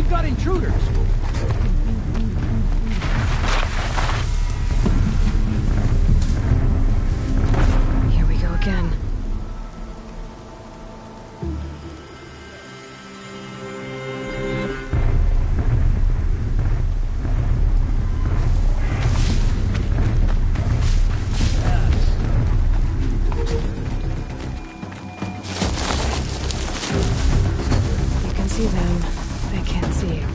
We've got intruders. Here we go again. You can see them. They can't see you.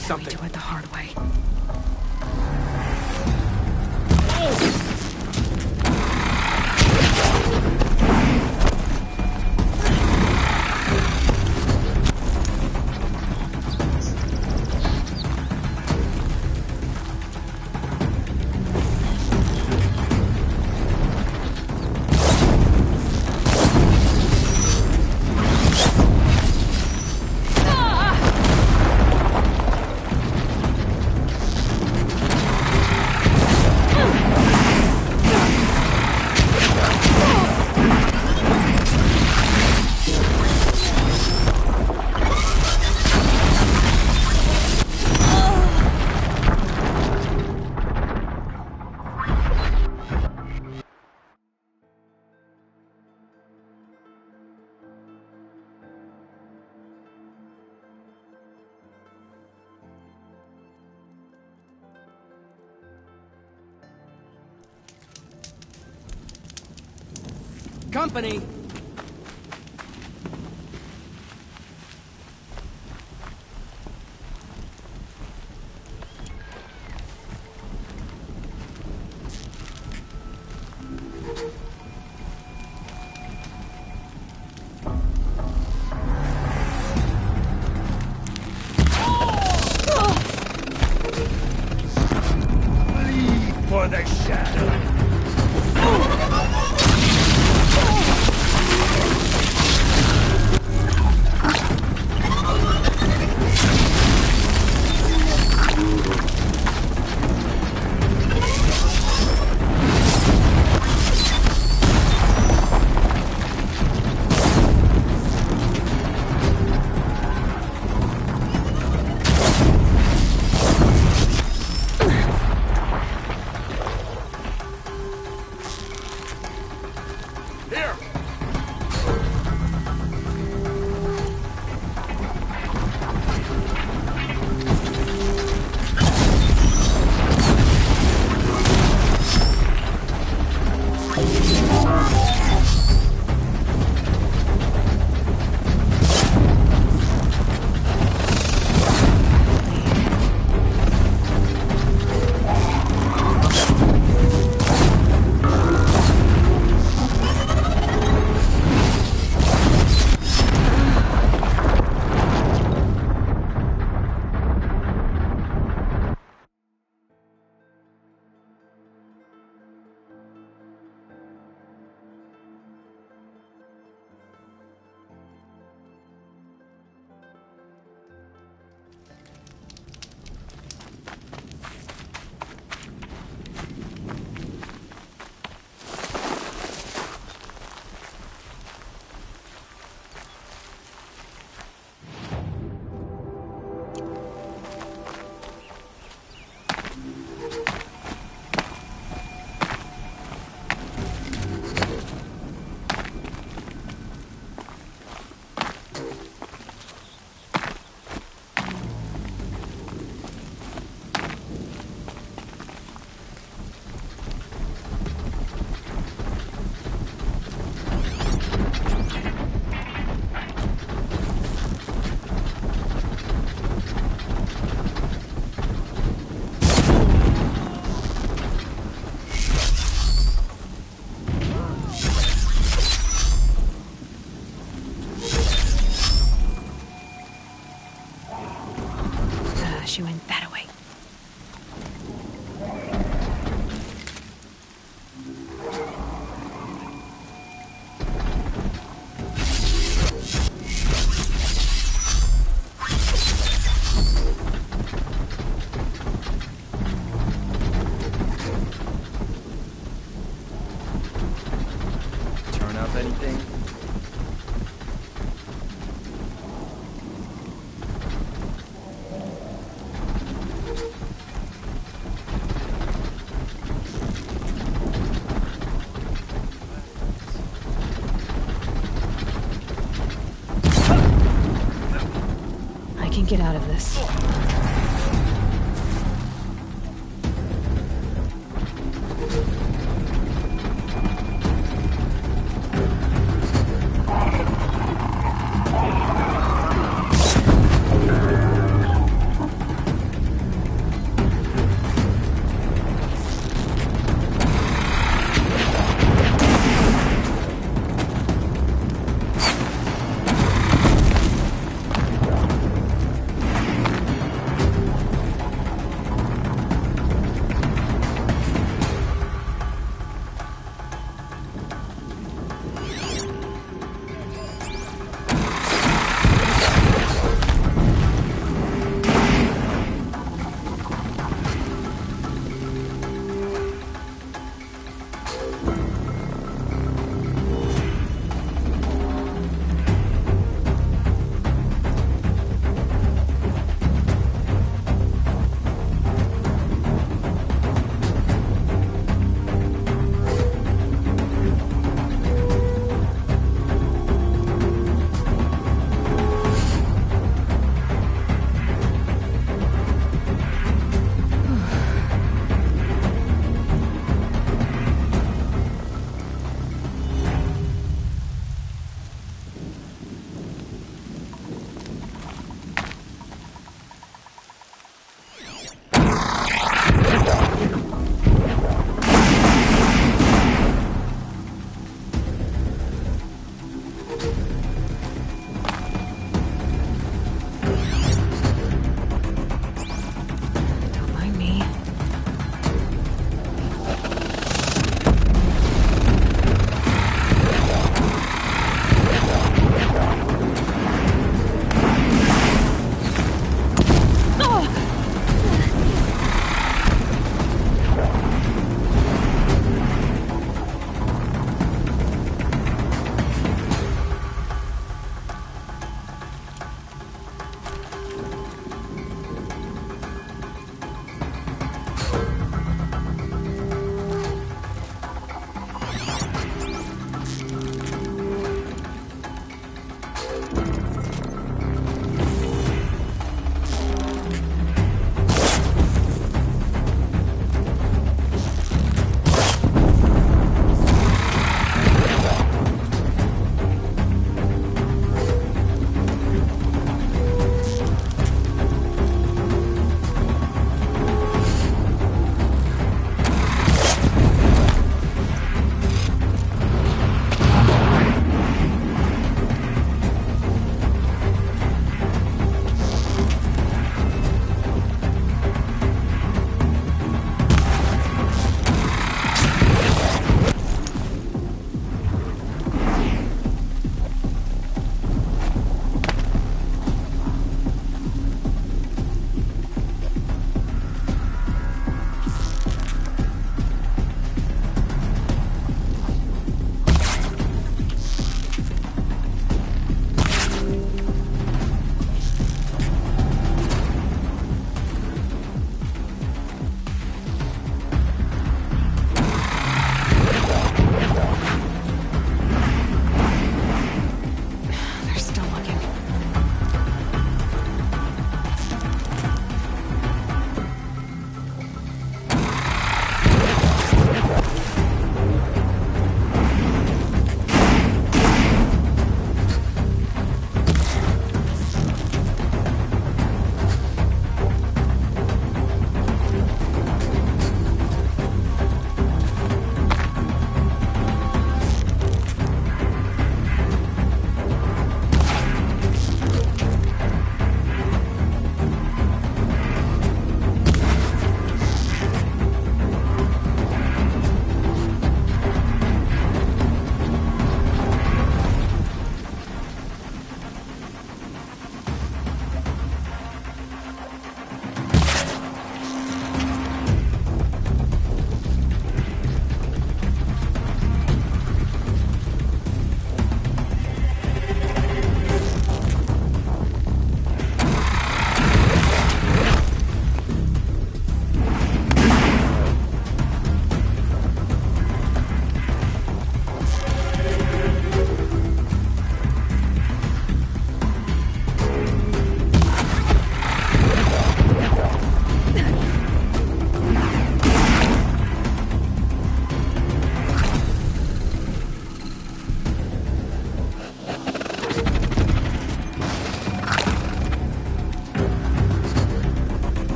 something. Do it the hard way. Company! Bleed for the shadow! She went that way. Turn up anything? I can get out of this.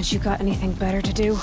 Unless you got anything better to do.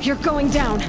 You're going down.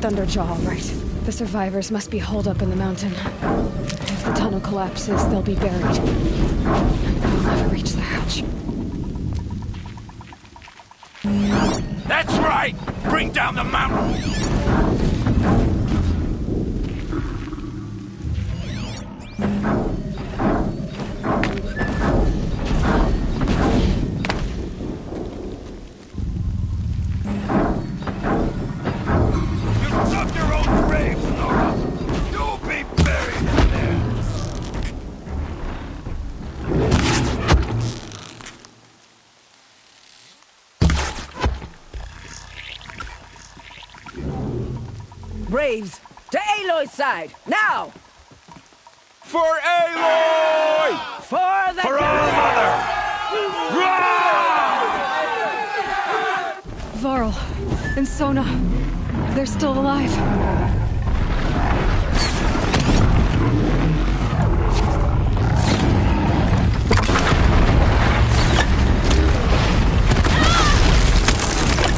Thunderjaw, all right. The survivors must be holed up in the mountain. If the tunnel collapses, they'll be buried. They'll never reach the hatch. That's right! Bring down the mountain! Braves, to Aloy's side, now! For Aloy! For the For our mother! Varl and Sona, they're still alive.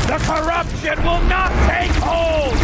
The corruption will not take hold!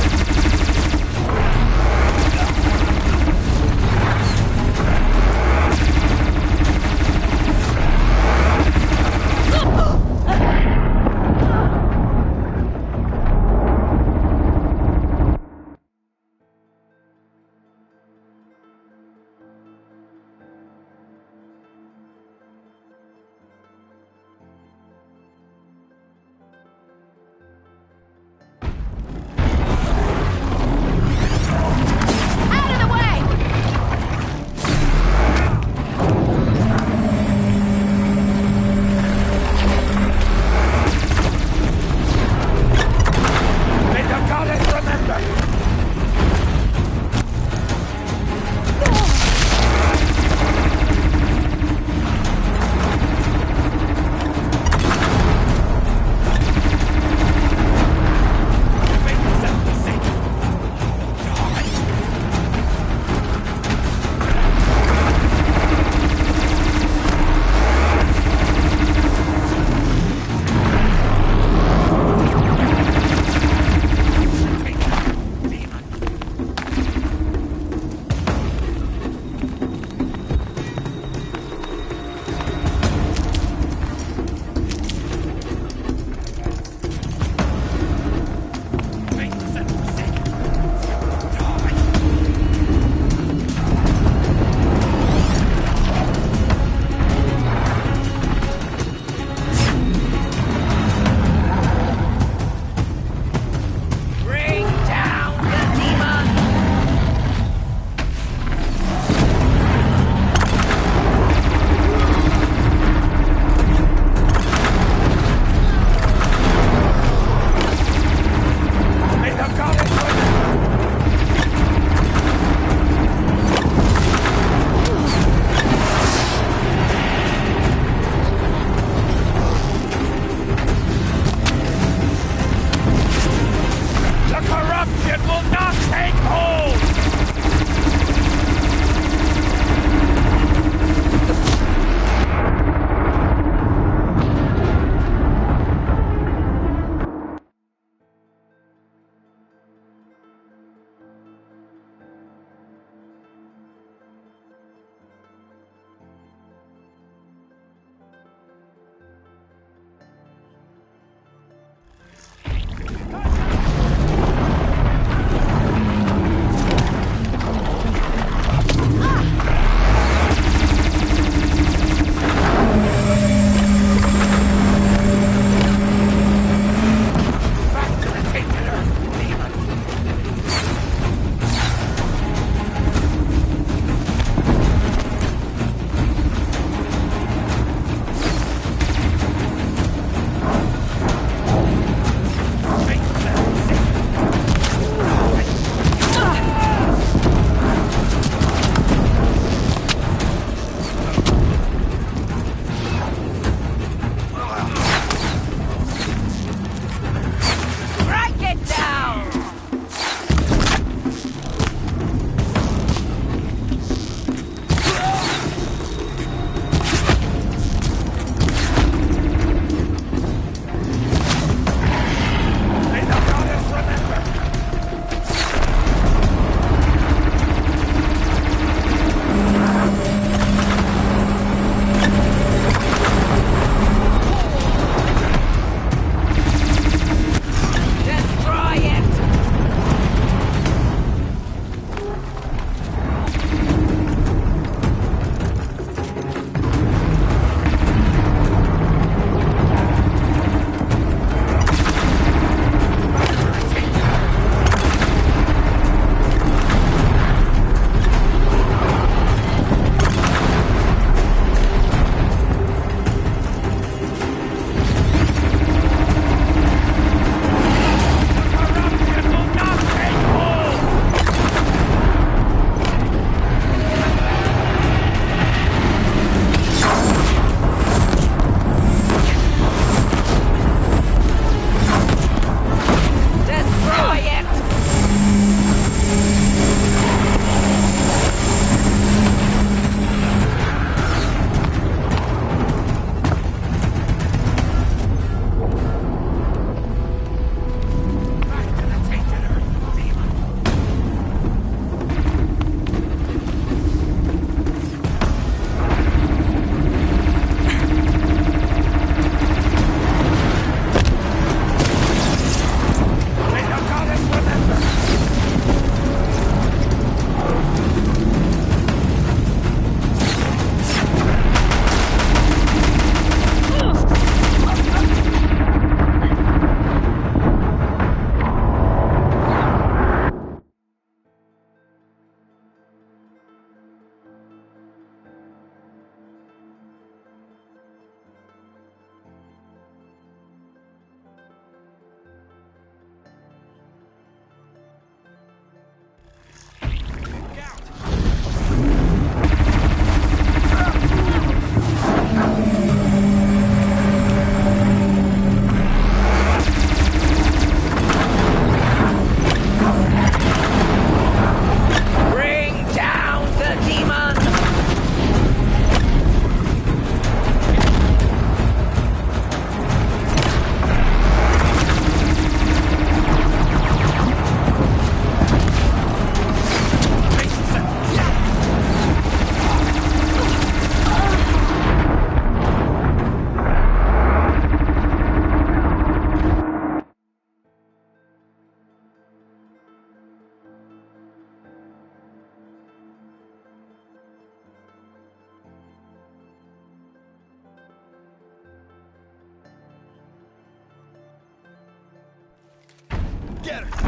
Get her!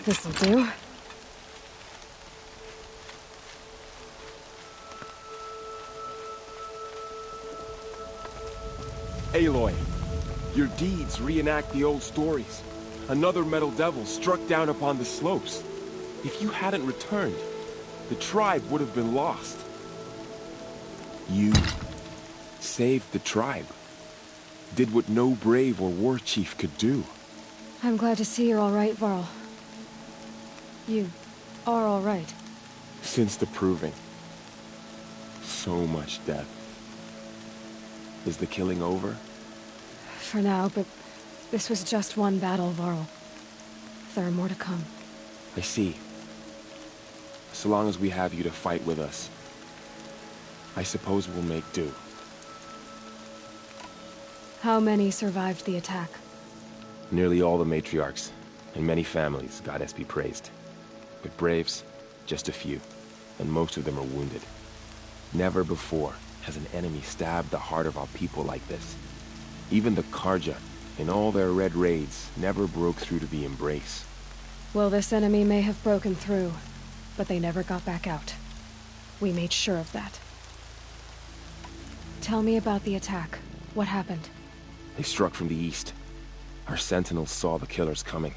This'll do. Aloy, your deeds reenact the old stories. Another metal devil struck down upon the slopes. If you hadn't returned, the tribe would have been lost. You saved the tribe. Did what no brave or war chief could do. I'm glad to see you're all right, Varl. You are all right. Since the proving. So much death. Is the killing over? For now, but this was just one battle, Varl. There are more to come. I see. So long as we have you to fight with us, I suppose we'll make do. How many survived the attack? Nearly all the matriarchs, and many families, goddess be praised. But braves, just a few, and most of them are wounded. Never before has an enemy stabbed the heart of our people like this. Even the Karja, in all their red raids, never broke through to the Embrace. Well, this enemy may have broken through, but they never got back out. We made sure of that. Tell me about the attack. What happened? They struck from the east. Our sentinels saw the killers coming.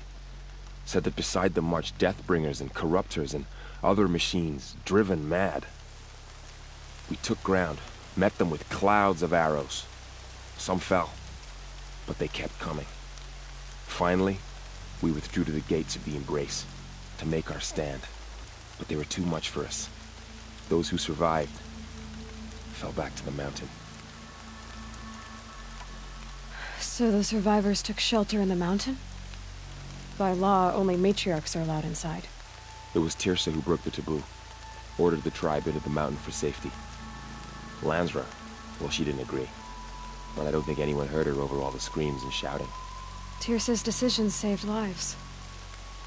Said that beside them marched Deathbringers and Corruptors and other machines, driven mad. We took ground, met them with clouds of arrows. Some fell, but they kept coming. Finally, we withdrew to the gates of the Embrace to make our stand. But they were too much for us. Those who survived fell back to the mountain. So the survivors took shelter in the mountain? By law, only matriarchs are allowed inside. It was Tirsa who broke the taboo. Ordered the tribe into the mountain for safety. Lansra, well, she didn't agree. But I don't think anyone heard her over all the screams and shouting. Tirsa's decisions saved lives.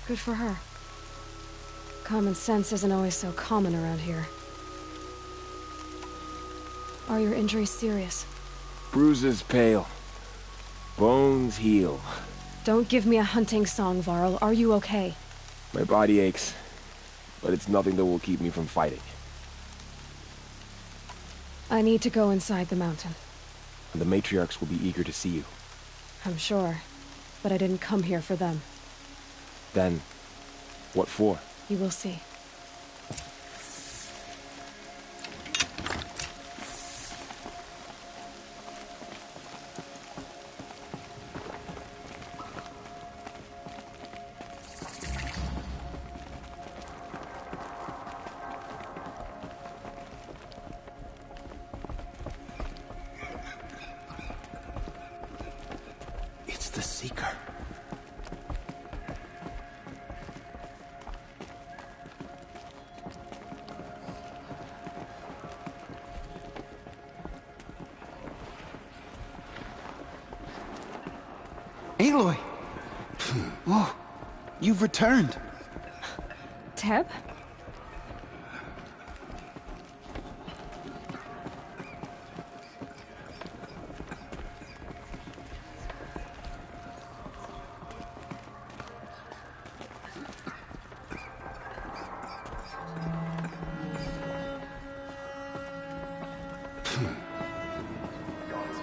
Good for her. Common sense isn't always so common around here. Are your injuries serious? Bruises pale. Bones heal. Don't give me a hunting song, Varl. Are you okay? My body aches, but it's nothing that will keep me from fighting. I need to go inside the mountain. And the matriarchs will be eager to see you. I'm sure, but I didn't come here for them. Then, what for? You will see. It's the Seeker. Aloy! Oh, you've returned. Teb?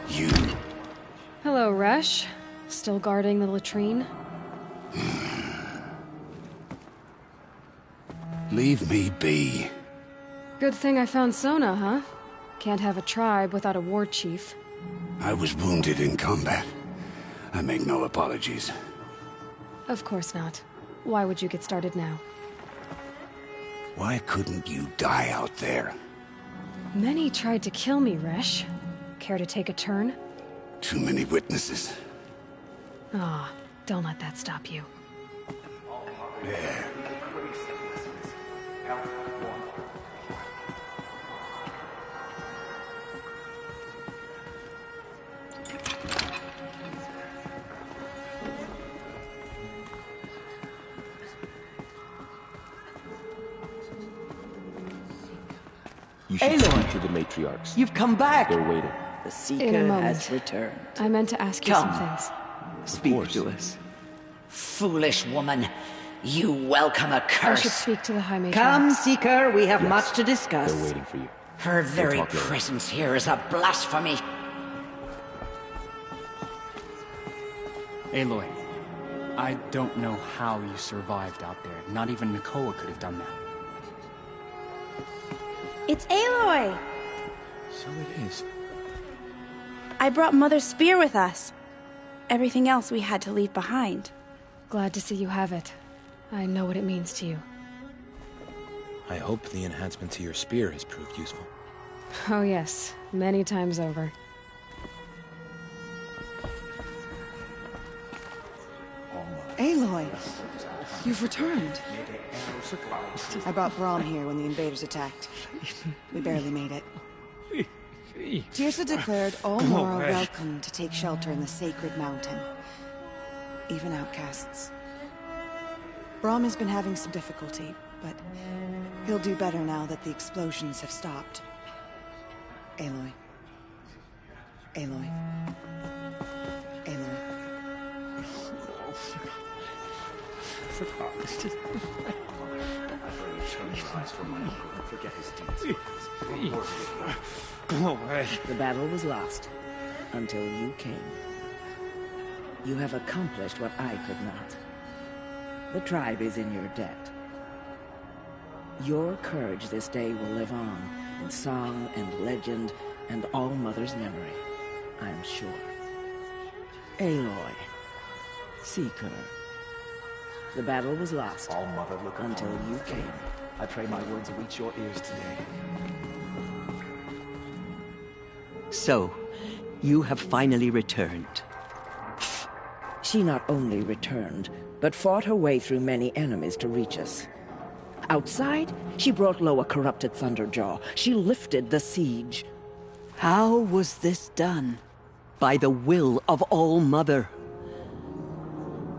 You... Hello, Resh. Still guarding the latrine? Leave me be. Good thing I found Sona, huh? Can't have a tribe without a war chief. I was wounded in combat. I make no apologies. Of course not. Why would you get started now? Why couldn't you die out there? Many tried to kill me, Resh. Care to take a turn? Too many witnesses. Ah, don't let that stop you. There. You should Aloy! speak to the matriarchs. You've come back! They're waiting. The In a Seeker moment. has returned. I meant to ask you some Come. things. Speak course. to us. Foolish woman. You welcome a I curse. should speak to the High Matron. Come, Seeker, we have much to discuss. They're waiting for you. Her very talk later. presence here is a blasphemy. Aloy, I don't know how you survived out there. Not even Nicola could have done that. It's Aloy! So it is. I brought Mother's spear with us. Everything else we had to leave behind. Glad to see you have it. I know what it means to you. I hope the enhancement to your spear has proved useful. Oh yes, many times over. Aloy, you've returned. I brought Brahm here when the invaders attacked. We barely made it. Tirsa declared all more are welcome to take shelter in the sacred mountain. Even outcasts. Brahm has been having some difficulty, but he'll do better now that the explosions have stopped. Aloy. Aloy. Aloy. The battle was lost until you came. You have accomplished what I could not. The tribe is in your debt. Your courage this day will live on in song and legend and all Mother's memory, I'm sure. Aloy, Seeker. The battle was lost All Mother look upon until you came. I pray my words reach your ears today. So, you have finally returned. She not only returned, but fought her way through many enemies to reach us. Outside, she brought low a corrupted Thunderjaw. She lifted the siege. How was this done? By the will of All Mother.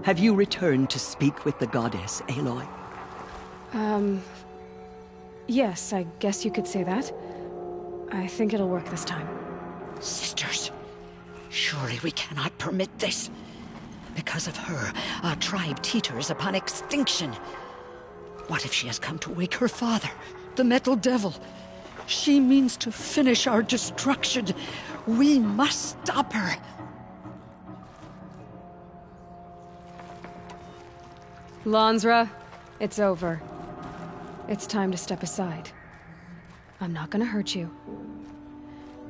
Have you returned to speak with the goddess, Aloy? Yes, I guess you could say that. I think it'll work this time. Sisters, surely we cannot permit this. Because of her, our tribe teeters upon extinction. What if she has come to wake her father, the Metal Devil? She means to finish our destruction. We must stop her. Lansra, it's over. It's time to step aside. I'm not gonna hurt you.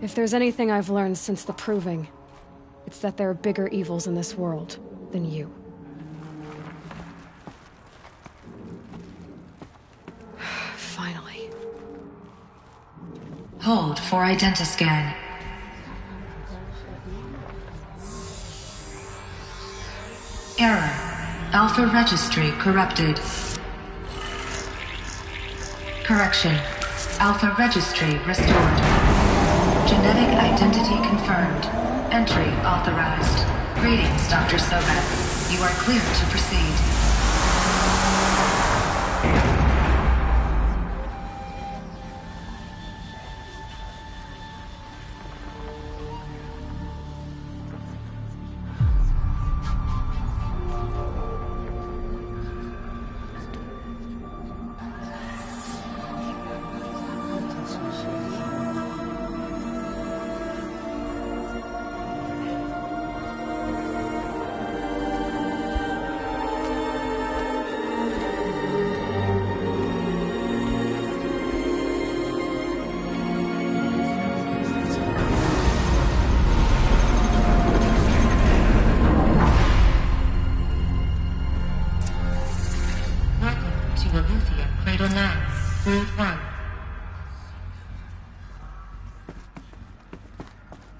If there's anything I've learned since the Proving, it's that there are bigger evils in this world than you. Finally. Hold for identiscan. Error. Alpha registry corrupted. Correction. Alpha registry restored. Genetic identity confirmed. Entry authorized. Greetings, Dr. Sobat. You are cleared to proceed.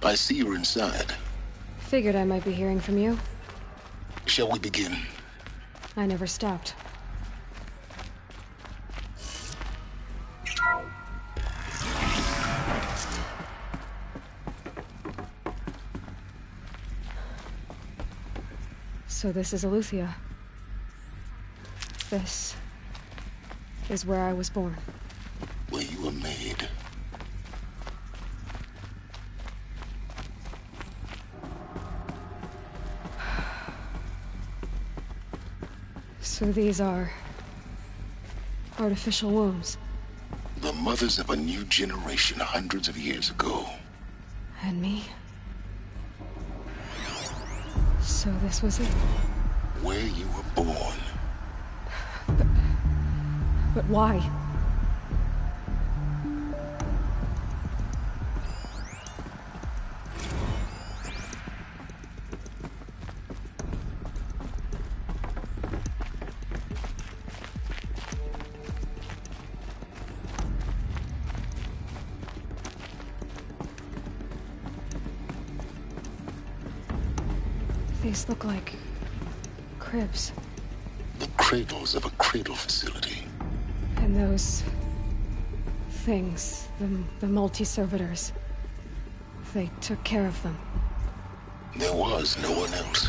I see you're inside. Figured I might be hearing from you. Shall we begin? I never stopped. So this is Eleuthia. This is where I was born. Where you were made. So these are artificial wombs. The mothers of a new generation hundreds of years ago. And me? So this was it? Where you were born. But why? These look like cribs. The cradles of a cradle facility. And those things, the multi-servitors, they took care of them. There was no one else.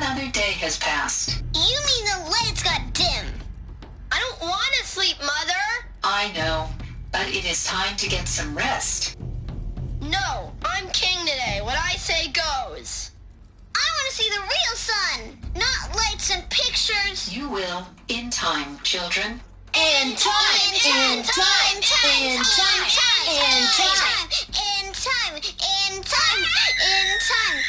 Another day has passed. You mean the lights got dim? I don't want to sleep, Mother! I know, but it is time to get some rest. No, I'm king today. What I say goes. I want to see the real sun, not lights and pictures. You will, in time, children. In time, in time, in time, in time, in time, in time, in time, in time.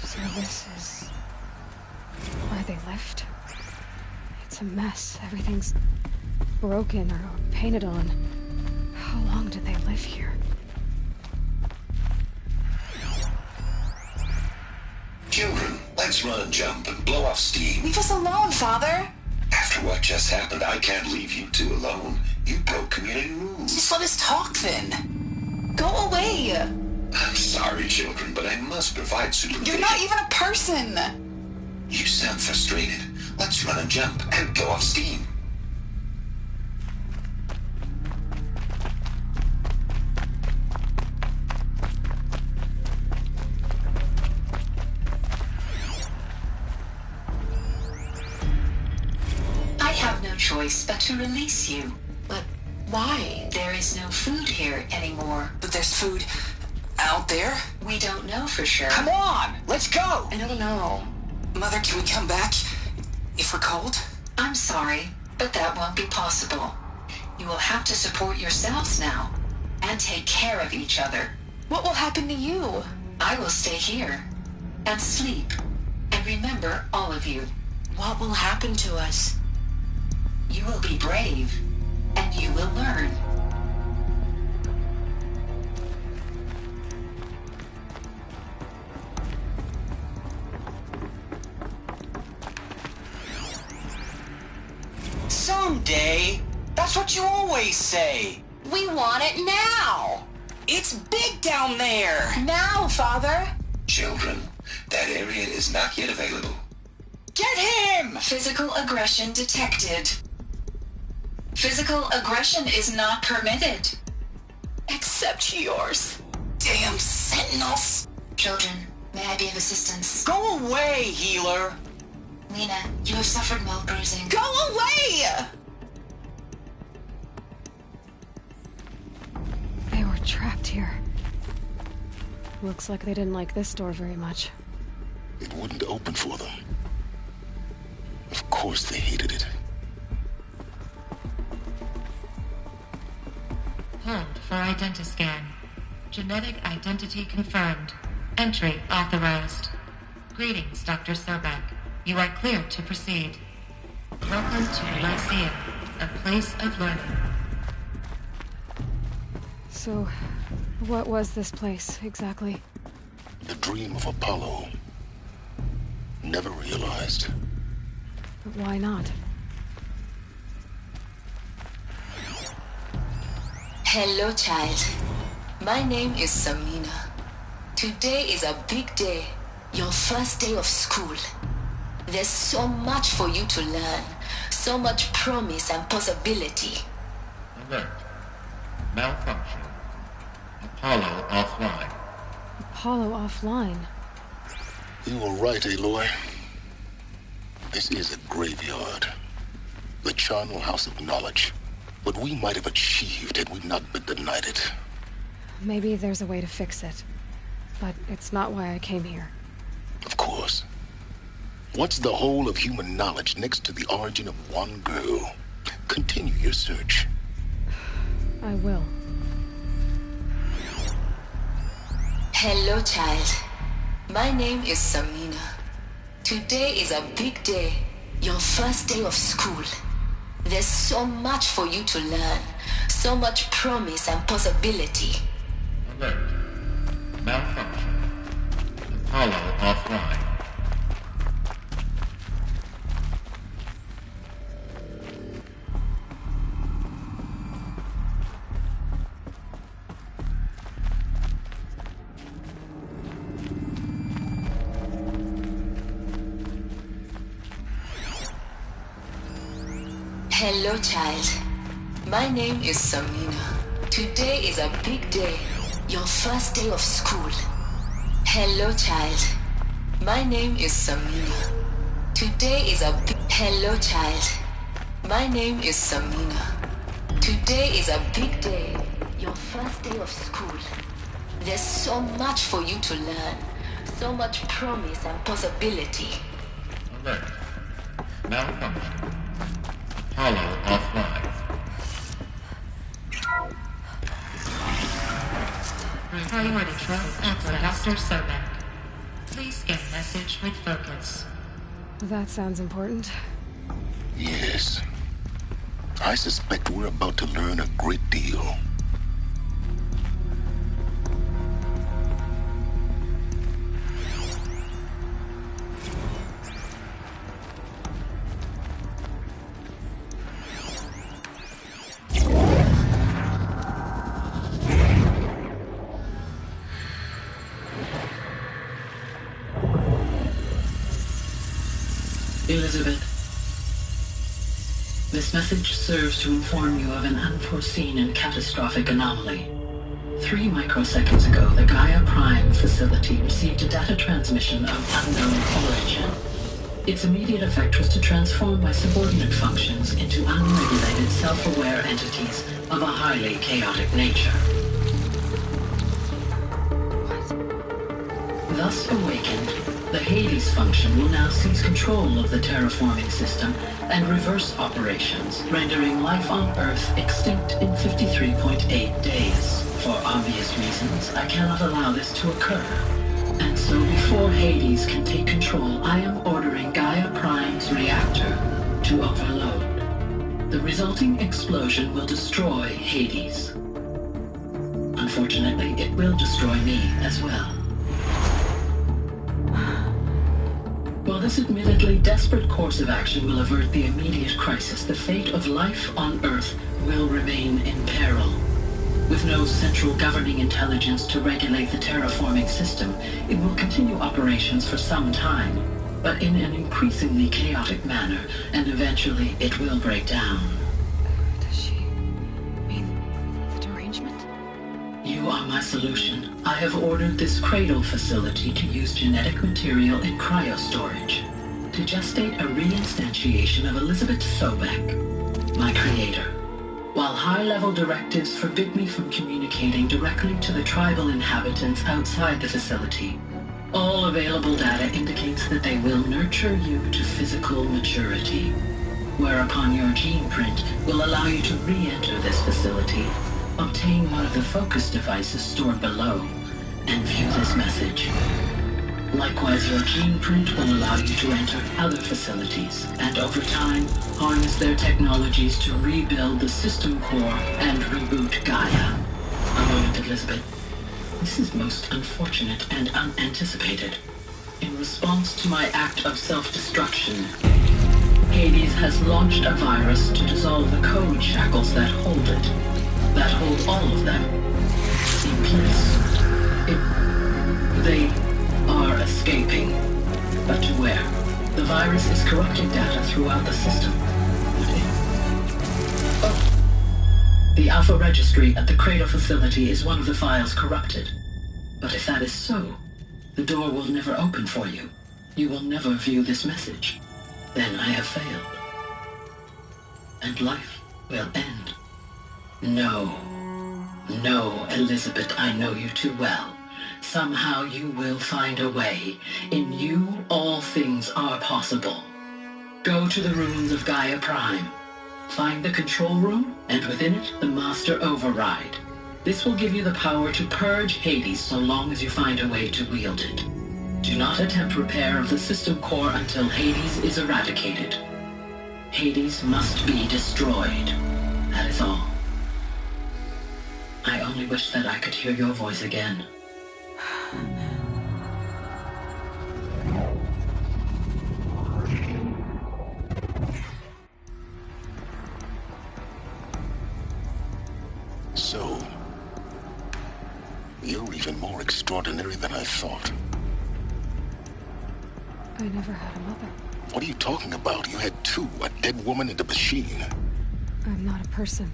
So this is where they lived? It's a mess. Everything's broken or painted on. How long did they live here? Children, let's run and jump and blow off steam. Leave us alone, Father. After what just happened, I can't leave you two alone. You broke community rules. Just let us talk then. Go away. I'm sorry, children, but I must provide supervision. You're not even a person. You sound frustrated. Let's run and jump and blow off steam. I have no choice but to release you. But why? There is no food here anymore. But there's food out there? We don't know for sure. Come on, let's go! I don't know. Mother, can we come back if we're cold? I'm sorry, but that won't be possible. You will have to support yourselves now, and take care of each other. What will happen to you? I will stay here, and sleep, and remember all of you. What will happen to us? You will be brave, and you will learn. Someday. That's what you always say. We want it now. It's big down there. Now, Father. Children, that area is not yet available. Get him! Physical aggression detected. Physical aggression is not permitted. Except yours. Damn sentinels. Children, may I be of assistance? Go away, healer. Lena, you have suffered mild bruising. Go away! They were trapped here. Looks like they didn't like this door very much. It wouldn't open for them. Of course they hated it. Hold for identiscan. Genetic identity confirmed. Entry authorized. Greetings, Dr. Sobek. You are cleared to proceed. Welcome to Lyceum, a place of learning. So, what was this place, exactly? The dream of Apollo. Never realized. But why not? Hello, child. My name is Samina. Today is a big day. Your first day of school. There's so much for you to learn. So much promise and possibility. Alert. Malfunction. Apollo offline. Apollo offline? You were right, Aloy. This is a graveyard. The charnel house of knowledge. What we might have achieved had we not been denied it. Maybe there's a way to fix it. But it's not why I came here. Of course. What's the whole of human knowledge next to the origin of one girl? Continue your search. I will. Hello, child. My name is Samina. Today is a big day. Your first day of school. There's so much for you to learn. So much promise and possibility. Alert. Malfunction. Apollo offline. Hello, child. My name is Samina. Today is a big day. Your first day of school. Hello, child. My name is Samina. Today is a big... Hello, child. My name is Samina. Today is a big day. Your first day of school. There's so much for you to learn. So much promise and possibility. Alert. Malfunction. Apollo offline. Priority trust for Dr. Sobek. Please get message with focus. That sounds important. Yes. I suspect we're about to learn a great deal. Elizabeth, this message serves to inform you of an unforeseen and catastrophic anomaly. 3 microseconds ago, the Gaia Prime facility received a data transmission of unknown origin. Its immediate effect was to transform my subordinate functions into unregulated, self-aware entities of a highly chaotic nature. Thus awakened, the Hades function will now seize control of the terraforming system and reverse operations, rendering life on Earth extinct in 53.8 days. For obvious reasons, I cannot allow this to occur. And so before Hades can take control, I am ordering Gaia Prime's reactor to overload. The resulting explosion will destroy Hades. Unfortunately, it will destroy me as well. While this admittedly desperate course of action will avert the immediate crisis, the fate of life on Earth will remain in peril. With no central governing intelligence to regulate the terraforming system, it will continue operations for some time, but in an increasingly chaotic manner, and eventually it will break down. Does she mean the derangement? You are my solution. I have ordered this cradle facility to use genetic material in cryostorage to gestate a reinstantiation of Elizabeth Sobek, my creator. While high-level directives forbid me from communicating directly to the tribal inhabitants outside the facility, all available data indicates that they will nurture you to physical maturity, whereupon your gene print will allow you to re-enter this facility, obtain one of the focus devices stored below, and view this message. Likewise, your gene print will allow you to enter other facilities, and over time, harness their technologies to rebuild the system core and reboot Gaia. A moment, Elizabeth. This is most unfortunate and unanticipated. In response to my act of self-destruction, Hades has launched a virus to dissolve the code shackles that hold it, that hold all of them in place. They are escaping. But to where? The virus is corrupting data throughout the system. The Alpha Registry at the Cradle facility is one of the files corrupted. But if that is so, the door will never open for you. You will never view this message. Then I have failed. And life will end. No. No, Elizabeth, I know you too well. Somehow you will find a way. In you, all things are possible. Go to the ruins of Gaia Prime. Find the control room, and within it, the Master Override. This will give you the power to purge Hades so long as you find a way to wield it. Do not attempt repair of the system core until Hades is eradicated. Hades must be destroyed. That is all. I only wish that I could hear your voice again. So, you're even more extraordinary than I thought. I never had a mother. What are you talking about? You had two, a dead woman and a machine. I'm not a person.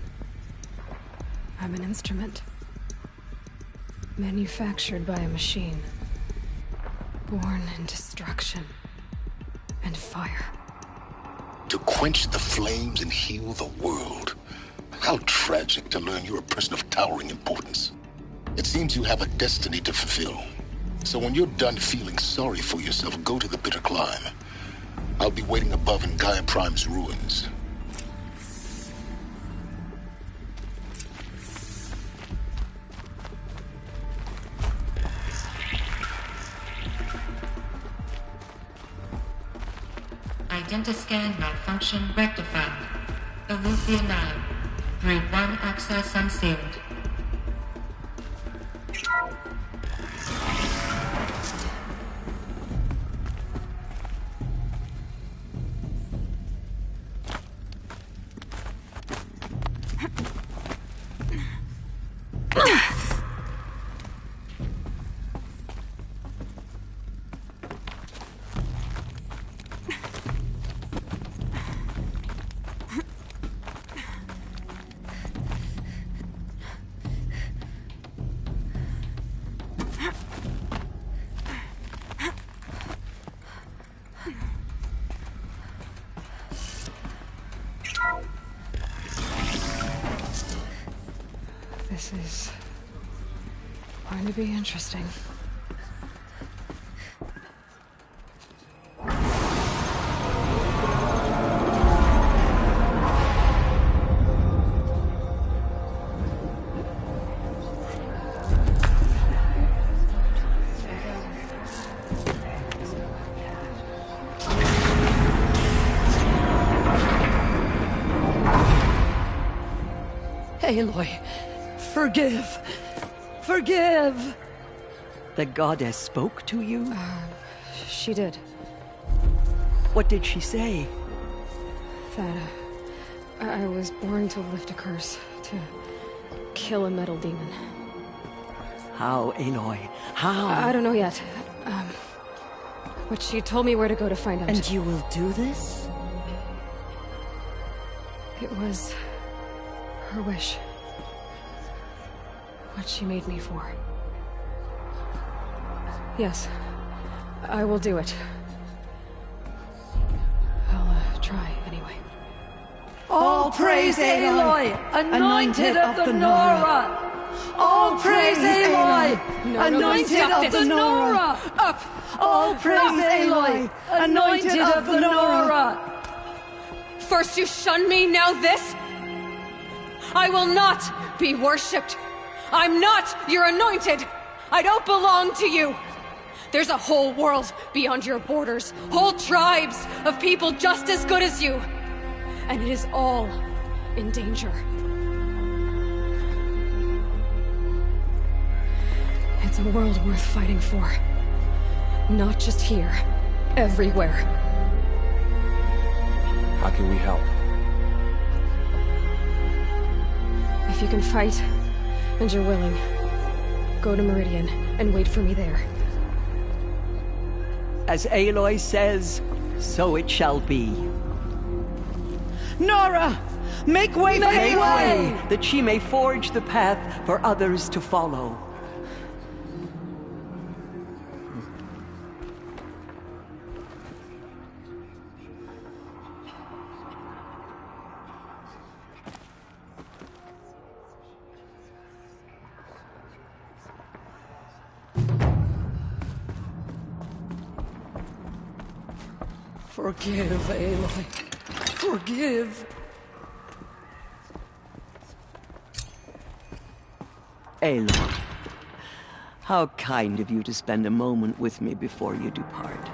I'm an instrument. Manufactured by a machine. Born in destruction and fire. To quench the flames and heal the world. How tragic to learn you're a person of towering importance. It seems you have a destiny to fulfill. So when you're done feeling sorry for yourself, go to the bitter climb. I'll be waiting above in Gaia Prime's ruins. Identiscan malfunction rectified. Aletheia 9. Breed 1 access unsealed. This is going to be interesting. Aloy, forgive! Forgive! The goddess spoke to you? She did. What did she say? That I was born to lift a curse, to kill a metal demon. How, Aloy? How? I don't know yet. But she told me where to go to find out. And you will do this? It was her wish. What she made me for. Yes, I will do it. I'll try anyway. All praise Aloy, anointed of the Nora! All praise Aloy, anointed of the Nora! Up! All praise Aloy, anointed of the Nora! First you shun me, now this? I will not be worshipped. I'm not your anointed. I don't belong to you. There's a whole world beyond your borders, whole tribes of people just as good as you. And it is all in danger. It's a world worth fighting for. Not just here, everywhere. How can we help? If you can fight, and you're willing, go to Meridian and wait for me there. As Aloy says, so it shall be. Nora! Make way for Make Aloy! way, that she may forge the path for others to follow. Forgive, Aloy. Forgive. Aloy, how kind of you to spend a moment with me before you depart.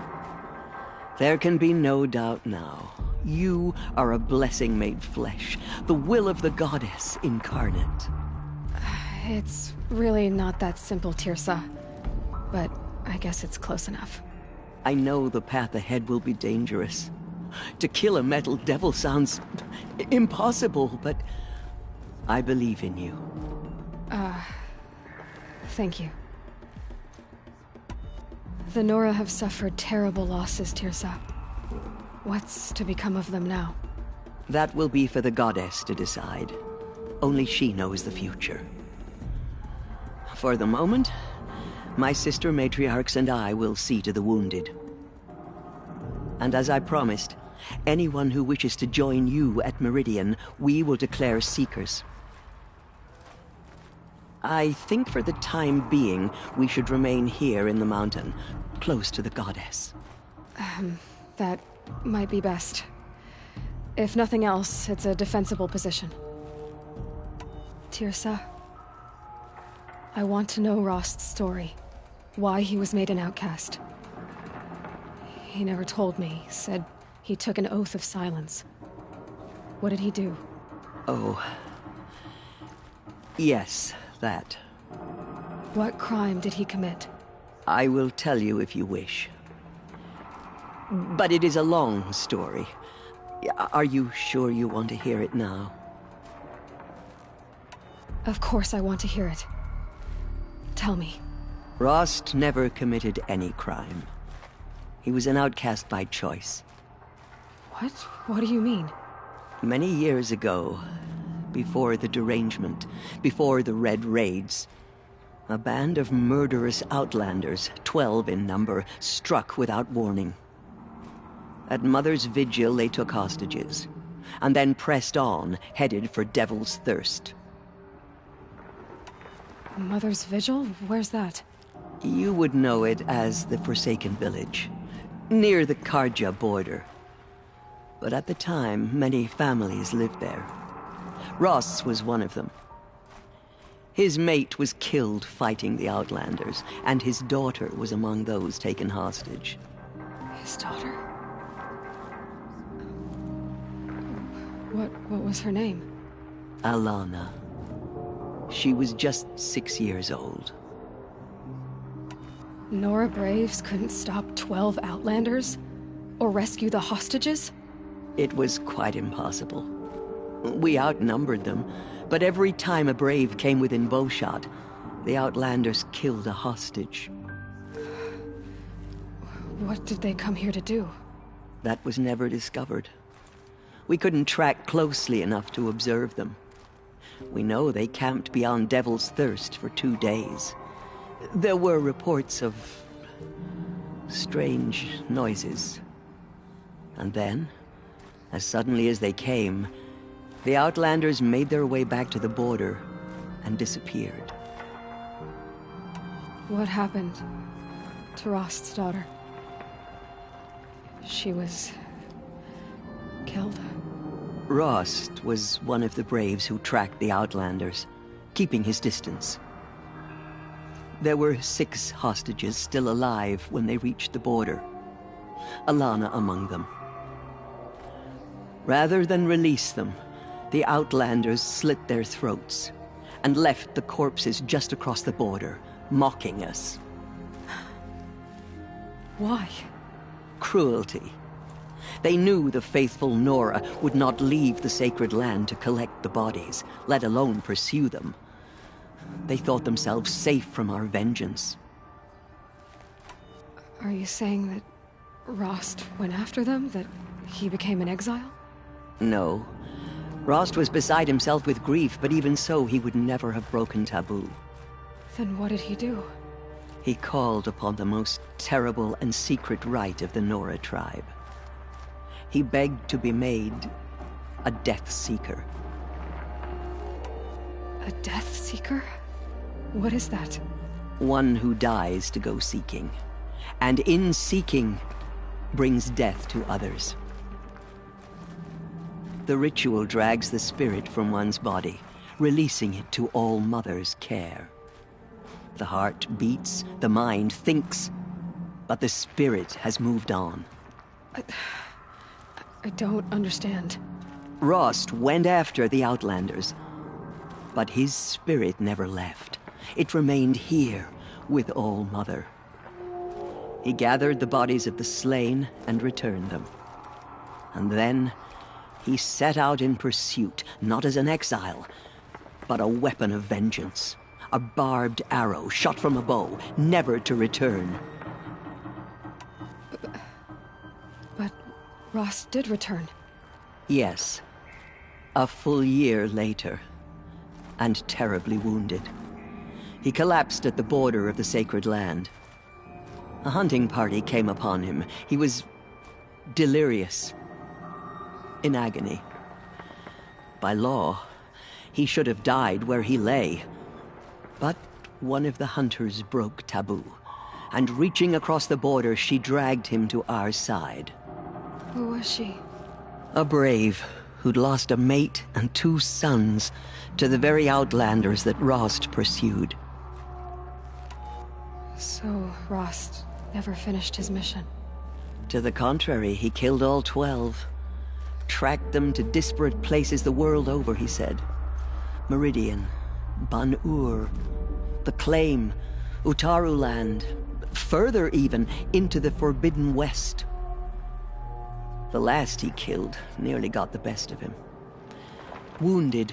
There can be no doubt now. You are a blessing made flesh, the will of the goddess incarnate. It's really not that simple, Tirsa. But I guess it's close enough. I know the path ahead will be dangerous. To kill a metal devil sounds impossible, but I believe in you. Thank you. The Nora have suffered terrible losses, Tirsa. What's to become of them now? That will be for the goddess to decide. Only she knows the future. For the moment, my sister matriarchs and I will see to the wounded. And as I promised, anyone who wishes to join you at Meridian, we will declare seekers. I think for the time being, we should remain here in the mountain, close to the goddess. That might be best. If nothing else, it's a defensible position. Tirsa, I want to know Rost's story. Why he was made an outcast. He never told me. Said he took an oath of silence. What did he do? Oh. Yes, that. What crime did he commit? I will tell you if you wish. But it is a long story. Are you sure you want to hear it now? Of course I want to hear it. Tell me. Rost never committed any crime. He was an outcast by choice. What? What do you mean? Many years ago, before the derangement, before the Red Raids, a band of murderous outlanders, 12 in number, struck without warning. At Mother's Vigil, they took hostages, and then pressed on, headed for Devil's Thirst. Mother's Vigil? Where's that? You would know it as the Forsaken Village, near the Karja border. But at the time, many families lived there. Ross was one of them. His mate was killed fighting the Outlanders, and his daughter was among those taken hostage. His daughter? What was her name? Alana. She was just 6 years old. Nora Braves couldn't stop 12 Outlanders? Or rescue the hostages? It was quite impossible. We outnumbered them, but every time a Brave came within bowshot, the Outlanders killed a hostage. What did they come here to do? That was never discovered. We couldn't track closely enough to observe them. We know they camped beyond Devil's Thirst for 2 days. There were reports of strange noises. And then, as suddenly as they came, the Outlanders made their way back to the border and disappeared. What happened to Rost's daughter? She was killed? Rost was one of the Braves who tracked the Outlanders, keeping his distance. There were 6 hostages still alive when they reached the border, Alana among them. Rather than release them, the Outlanders slit their throats and left the corpses just across the border, mocking us. Why? Cruelty. They knew the faithful Nora would not leave the sacred land to collect the bodies, let alone pursue them. They thought themselves safe from our vengeance. Are you saying that Rost went after them? That he became an exile? No. Rost was beside himself with grief, but even so, he would never have broken taboo. Then what did he do? He called upon the most terrible and secret rite of the Nora tribe. He begged to be made a Death Seeker. A Death Seeker? What is that? One who dies to go seeking, and in seeking, brings death to others. The ritual drags the spirit from one's body, releasing it to All Mother's care. The heart beats, the mind thinks, but the spirit has moved on. I don't understand. Rost went after the Outlanders, but his spirit never left. It remained here with All Mother. He gathered the bodies of the slain and returned them. And then he set out in pursuit, not as an exile, but a weapon of vengeance. A barbed arrow shot from a bow, never to return. But Rost did return. Yes. A full year later, and terribly wounded. He collapsed at the border of the sacred land. A hunting party came upon him. He was delirious, in agony. By law, he should have died where he lay. But one of the hunters broke taboo, and reaching across the border, she dragged him to our side. Who was she? A brave who'd lost a mate and 2 sons to the very Outlanders that Rost pursued. So Rost never finished his mission? To the contrary, he killed all 12. Tracked them to disparate places the world over, he said. Meridian, Ban-Ur, the Claim, Utaru Land, further even, into the Forbidden West. The last he killed nearly got the best of him. Wounded,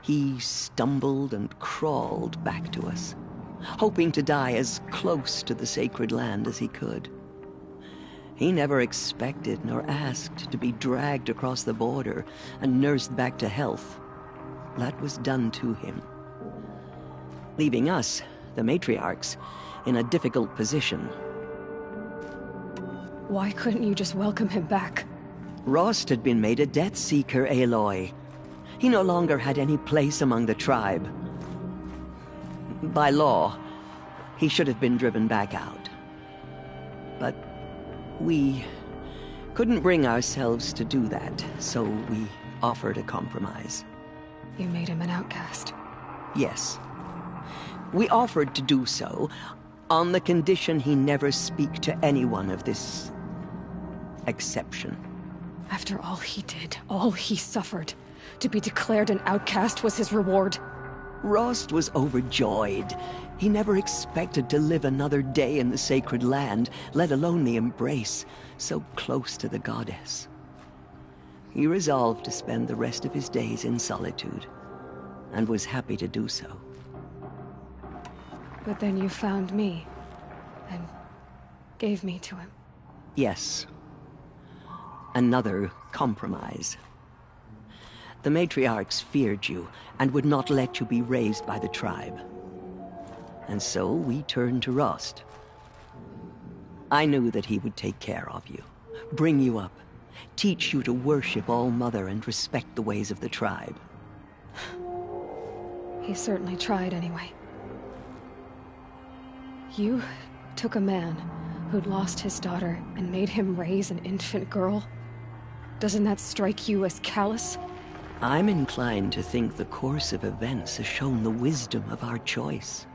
he stumbled and crawled back to us, hoping to die as close to the sacred land as he could. He never expected nor asked to be dragged across the border and nursed back to health. That was done to him, leaving us, the matriarchs, in a difficult position. Why couldn't you just welcome him back? Rost had been made a Death Seeker, Aloy. He no longer had any place among the tribe. By law, he should have been driven back out. But we couldn't bring ourselves to do that, so we offered a compromise. You made him an outcast? Yes. We offered to do so, on the condition he never speak to anyone of this exception. After all he did, all he suffered, to be declared an outcast was his reward. Rost was overjoyed. He never expected to live another day in the sacred land, let alone the embrace, so close to the goddess. He resolved to spend the rest of his days in solitude, and was happy to do so. But then you found me, and gave me to him. Yes. Another compromise. The matriarchs feared you, and would not let you be raised by the tribe. And so we turned to Rost. I knew that he would take care of you, bring you up, teach you to worship All Mother and respect the ways of the tribe. He certainly tried anyway. You took a man who'd lost his daughter and made him raise an infant girl? Doesn't that strike you as callous? I'm inclined to think the course of events has shown the wisdom of our choice.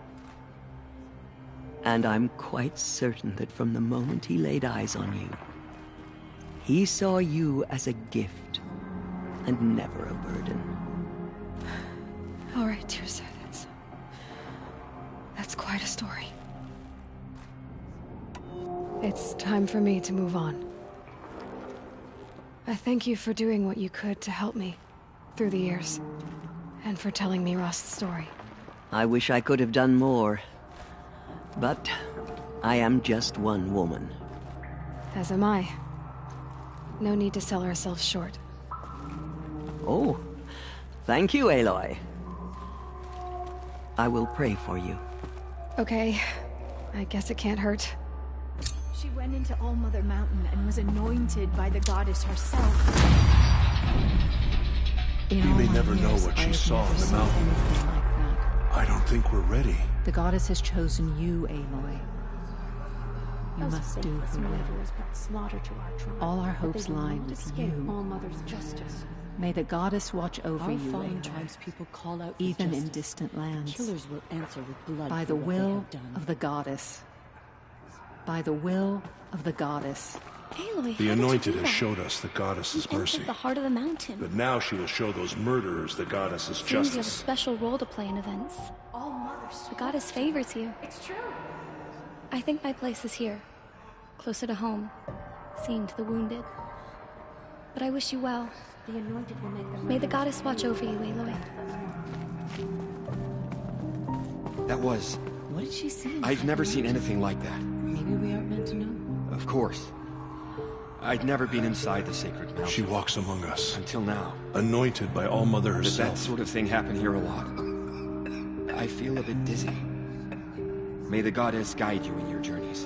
And I'm quite certain that from the moment he laid eyes on you, he saw you as a gift and never a burden. All right, dear sir, that's quite a story. It's time for me to move on. I thank you for doing what you could to help me through the years, and for telling me Rost's story. I wish I could have done more. But I am just one woman. As am I. No need to sell ourselves short. Oh, thank you, Aloy. I will pray for you. Okay. I guess it can't hurt. She went into All-Mother Mountain and was anointed by the goddess herself. You may never know what she saw on the mountain. I don't think we're ready. The goddess has chosen you, Aloy. You must do her will. All our hopes lie with you. All-Mother's justice. May the goddess watch over you, fallen Aloy, tribespeople call out even in justice. distant lands. Killers will answer with blood By for the what they will have done. of the goddess. By the will of the goddess. Aloy, The Anointed has showed us the goddess's mercy. The heart of the mountain. But now she will show those murderers the goddess's Seems you have a justice. special role to play in events. All mothers. The goddess favors you. It's true. I think my place is here, closer to home, seeing to the wounded. But I wish you well. The Anointed will make them. May the goddess watch over you, Aloy. That was... What did she see? I've never seen anything like that. Maybe we aren't meant to know. Of course. I'd never been inside the sacred mountain. She walks among us. Until now. Anointed by All-Mother Does herself. that sort of thing happen here a lot? I feel a bit dizzy. May the goddess guide you in your journeys.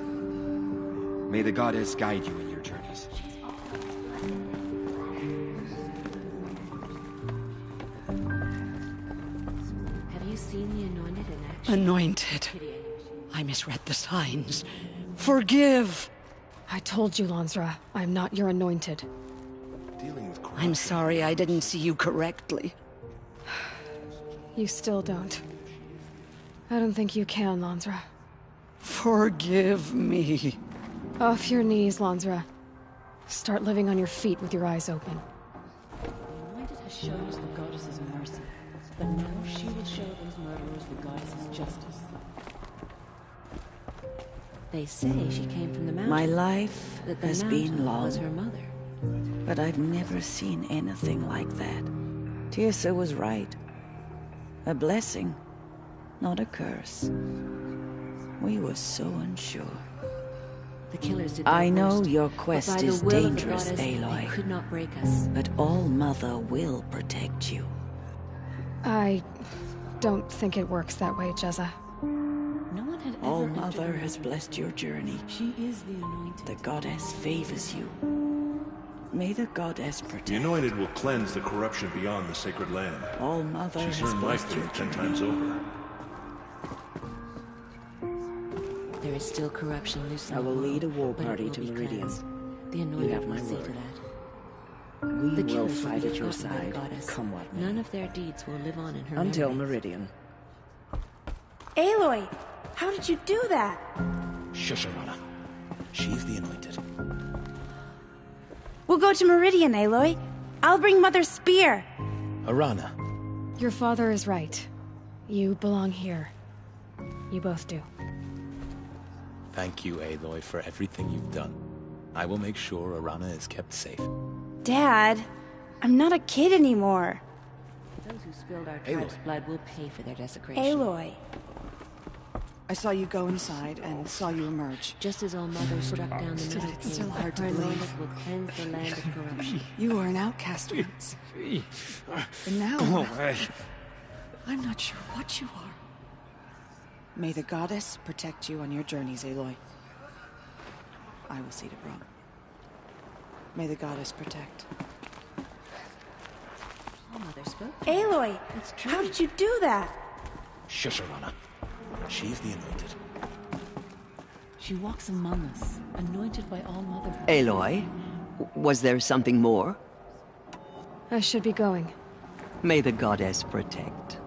May the goddess guide you in your journeys. Have you seen the Anointed in action? Anointed. I misread the signs. Forgive! I told you, Lansra, I'm not your anointed. I'm sorry I didn't see you correctly. You still don't. I don't think you can, Lansra. Forgive me. Off your knees, Lansra. Start living on your feet with your eyes open. The Anointed has shown us the goddess's mercy, but now she will show those murderers the goddess's justice. They say she came from the mountain. My life that the has mountain been long, was her mother. but I've never seen anything like that. Tirsa was right. A blessing, not a curse. We were so unsure. The killers did their I know worst, your but quest by the is will of the dangerous, goddess, they Aloy. could not break us. But All-Mother will protect you. I don't think it works that way, Jezza. No one had ever All-Mother has blessed your journey. She is the Anointed. The goddess favors you. May the goddess protect. The Anointed will cleanse the corruption beyond the sacred land. All-Mother She's has earned my blessed your faith 10 journey. times over. There is still corruption loose in I the will world, lead a war but it party will to be Meridian. cleansed. The You Anointed have my will see to word. that. We The will killers fight be at your forgotten by the side, goddess. come what may. None of their deeds will live on in her Until memory. Meridian. Aloy, how did you do that? Shush, Arana. She's the Anointed. We'll go to Meridian, Aloy. I'll bring Mother's spear. Arana. Your father is right. You belong here. You both do. Thank you, Aloy, for everything you've done. I will make sure Arana is kept safe. Dad, I'm not a kid anymore. Those who spilled our tribe's blood will pay for their desecration. Aloy. I saw you go inside and saw you emerge. Just as All-Mother struck down the Middle It's still King, hard to her believe. Anointed will cleanse the land of corruption. You were an outcast once. And now... Go away. I'm not sure what you are. May the goddess protect you on your journeys, Aloy. I will see to Brom. May the goddess protect. All-Mother spoke. Aloy, It's true. how did you do that? Shush, Arana. She's the Anointed. She walks among us, anointed by All-Mother. Aloy, was there something more? I should be going. May the goddess protect.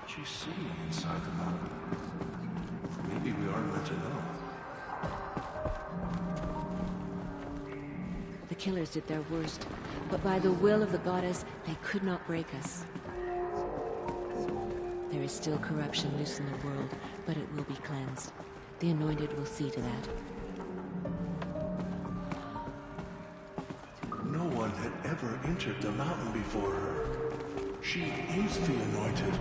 She's sitting inside the mountain. Maybe we aren't meant to know. The killers did their worst, but by the will of the goddess, they could not break us. There is still corruption loose in the world, but it will be cleansed. The Anointed will see to that. No one had ever entered the mountain before her. She is the Anointed.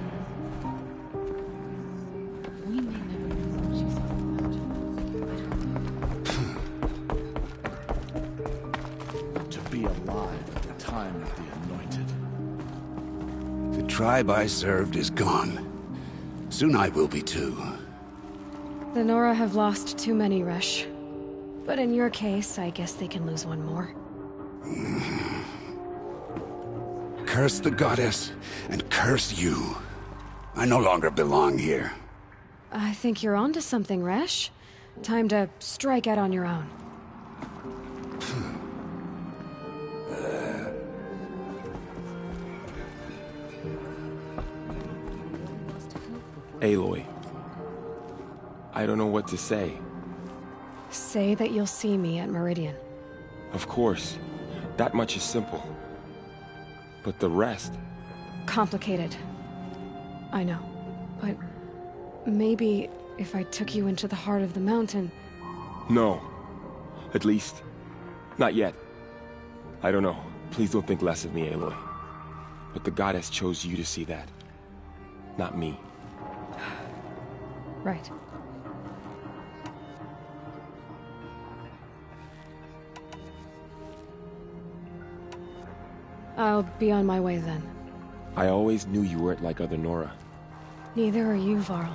tribe I served is gone. Soon I will be too. The Nora have lost too many, Resh. But in your case, I guess they can lose one more. Curse the goddess, and curse you. I no longer belong here. I think you're onto something, Resh. Time to strike out on your own. Aloy. I don't know what to say. Say that you'll see me at Meridian. Of course. That much is simple. But the rest... Complicated. I know. But maybe if I took you into the heart of the mountain... No. At least, not yet. I don't know. Please don't think less of me, Aloy. But the goddess chose you to see that. Not me. Right. I'll be on my way then. I always knew you weren't like other Nora. Neither are you, Varl.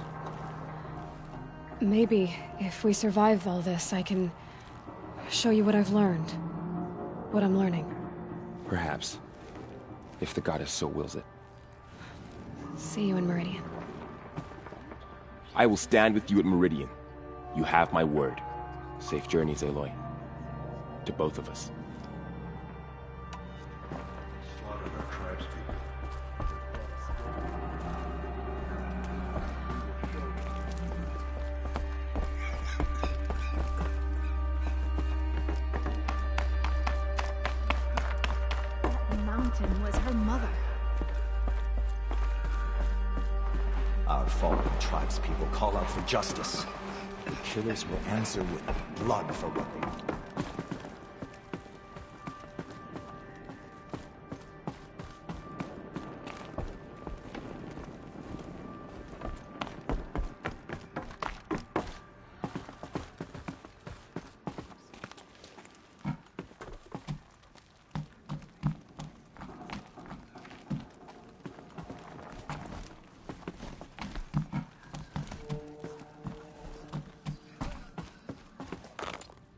Maybe, if we survive all this, I can show you what I've learned. What I'm learning. Perhaps. If the goddess so wills it. See you in Meridian. I will stand with you at Meridian. You have my word. Safe journeys, Aloy. To both of us. Slaughtered our tribespeople. That mountain was her mother. Our fallen tribespeople call out for justice. The killers will answer with blood for what they did.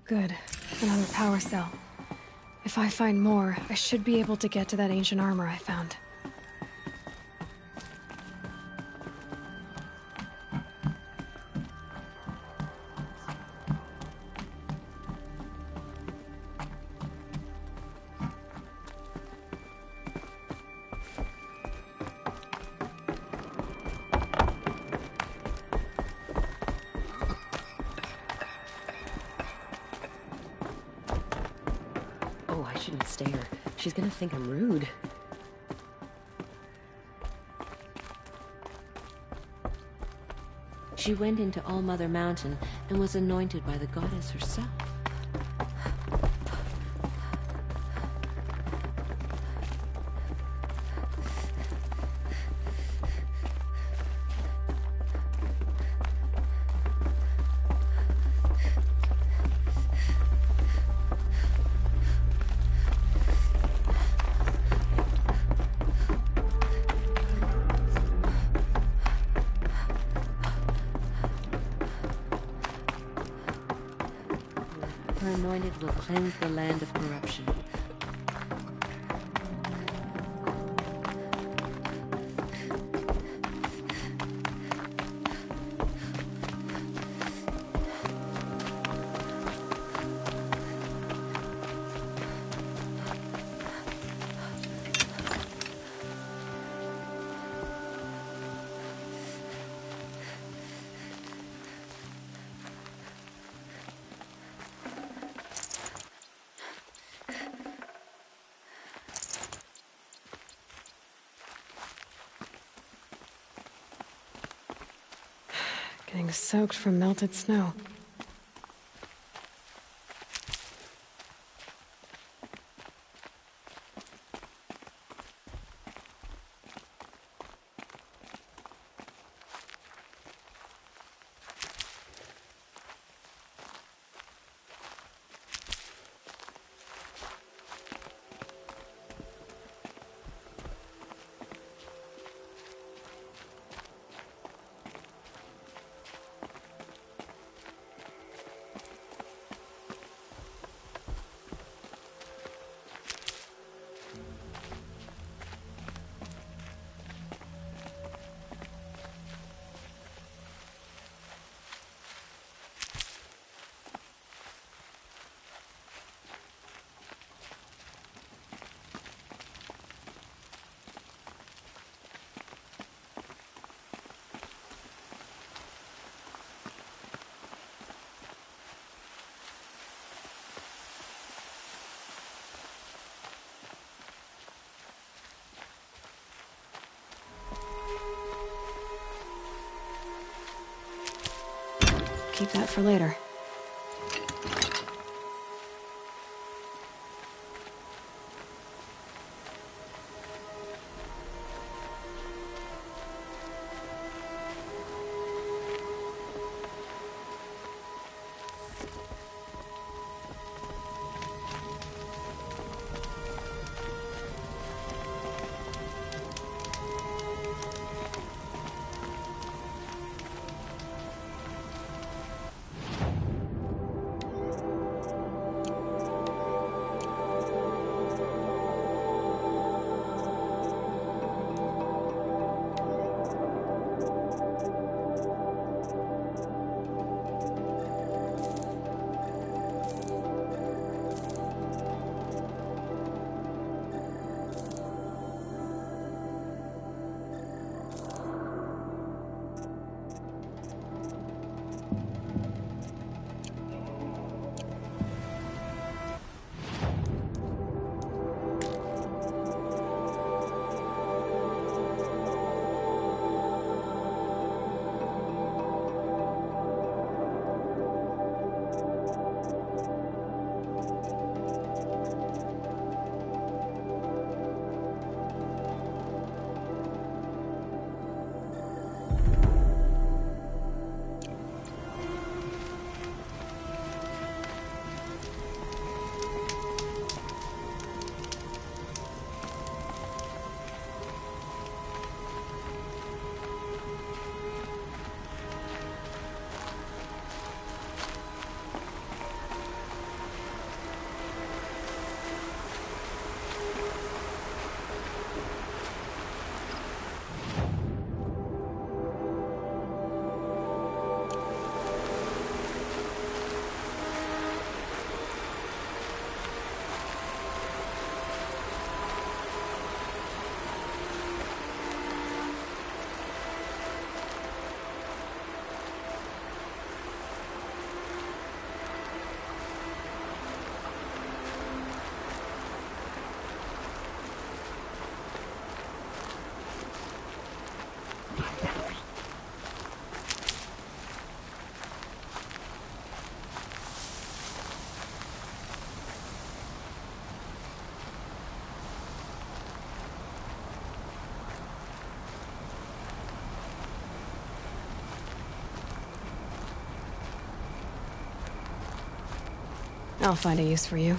Good. Another power cell. If I find more, I should be able to get to that ancient armor I found. Oh, I shouldn't stare. She's gonna think I'm rude. She went into All Mother Mountain and was anointed by the goddess herself. Her anointed will cleanse the land of corruption. Getting soaked from melted snow. keep that for later. I'll find a use for you.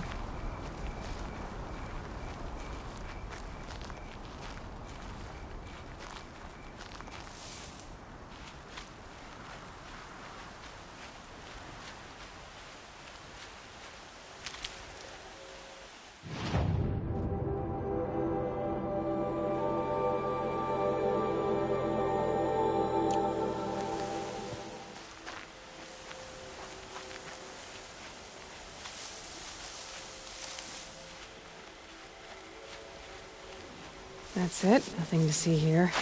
That's it. Nothing to see here.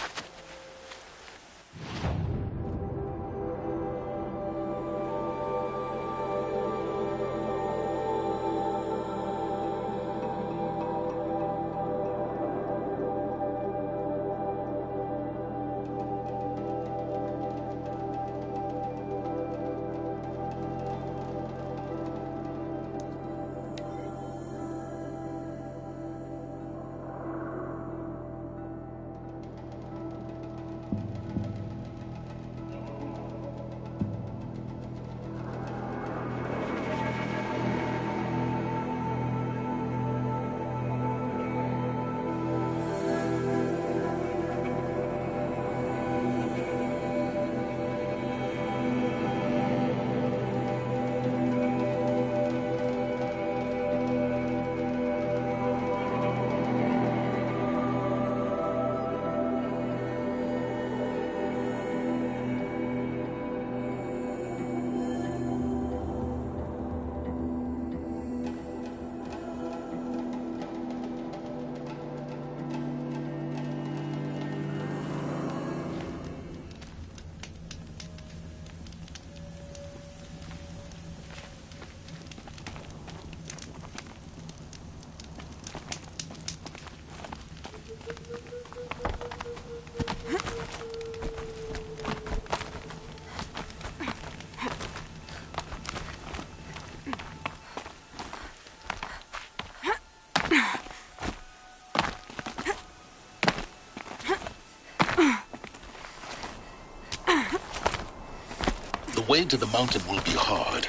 The way to the mountain will be hard.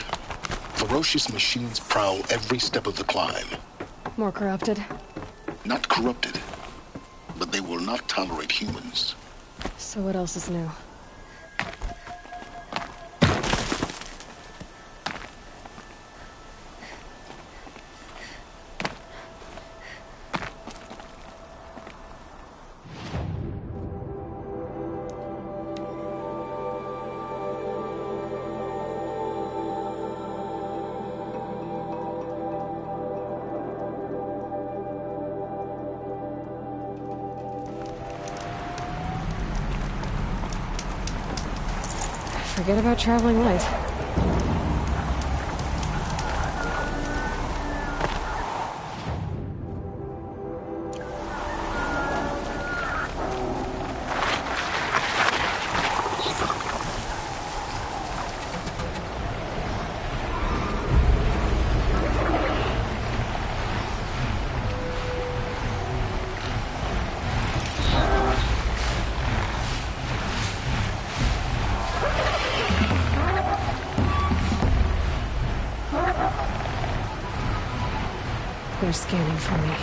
Ferocious machines prowl every step of the climb. More corrupted? Not corrupted, but they will not tolerate humans. So what else is new? Forget about traveling light. They're scanning for me.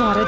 spotted.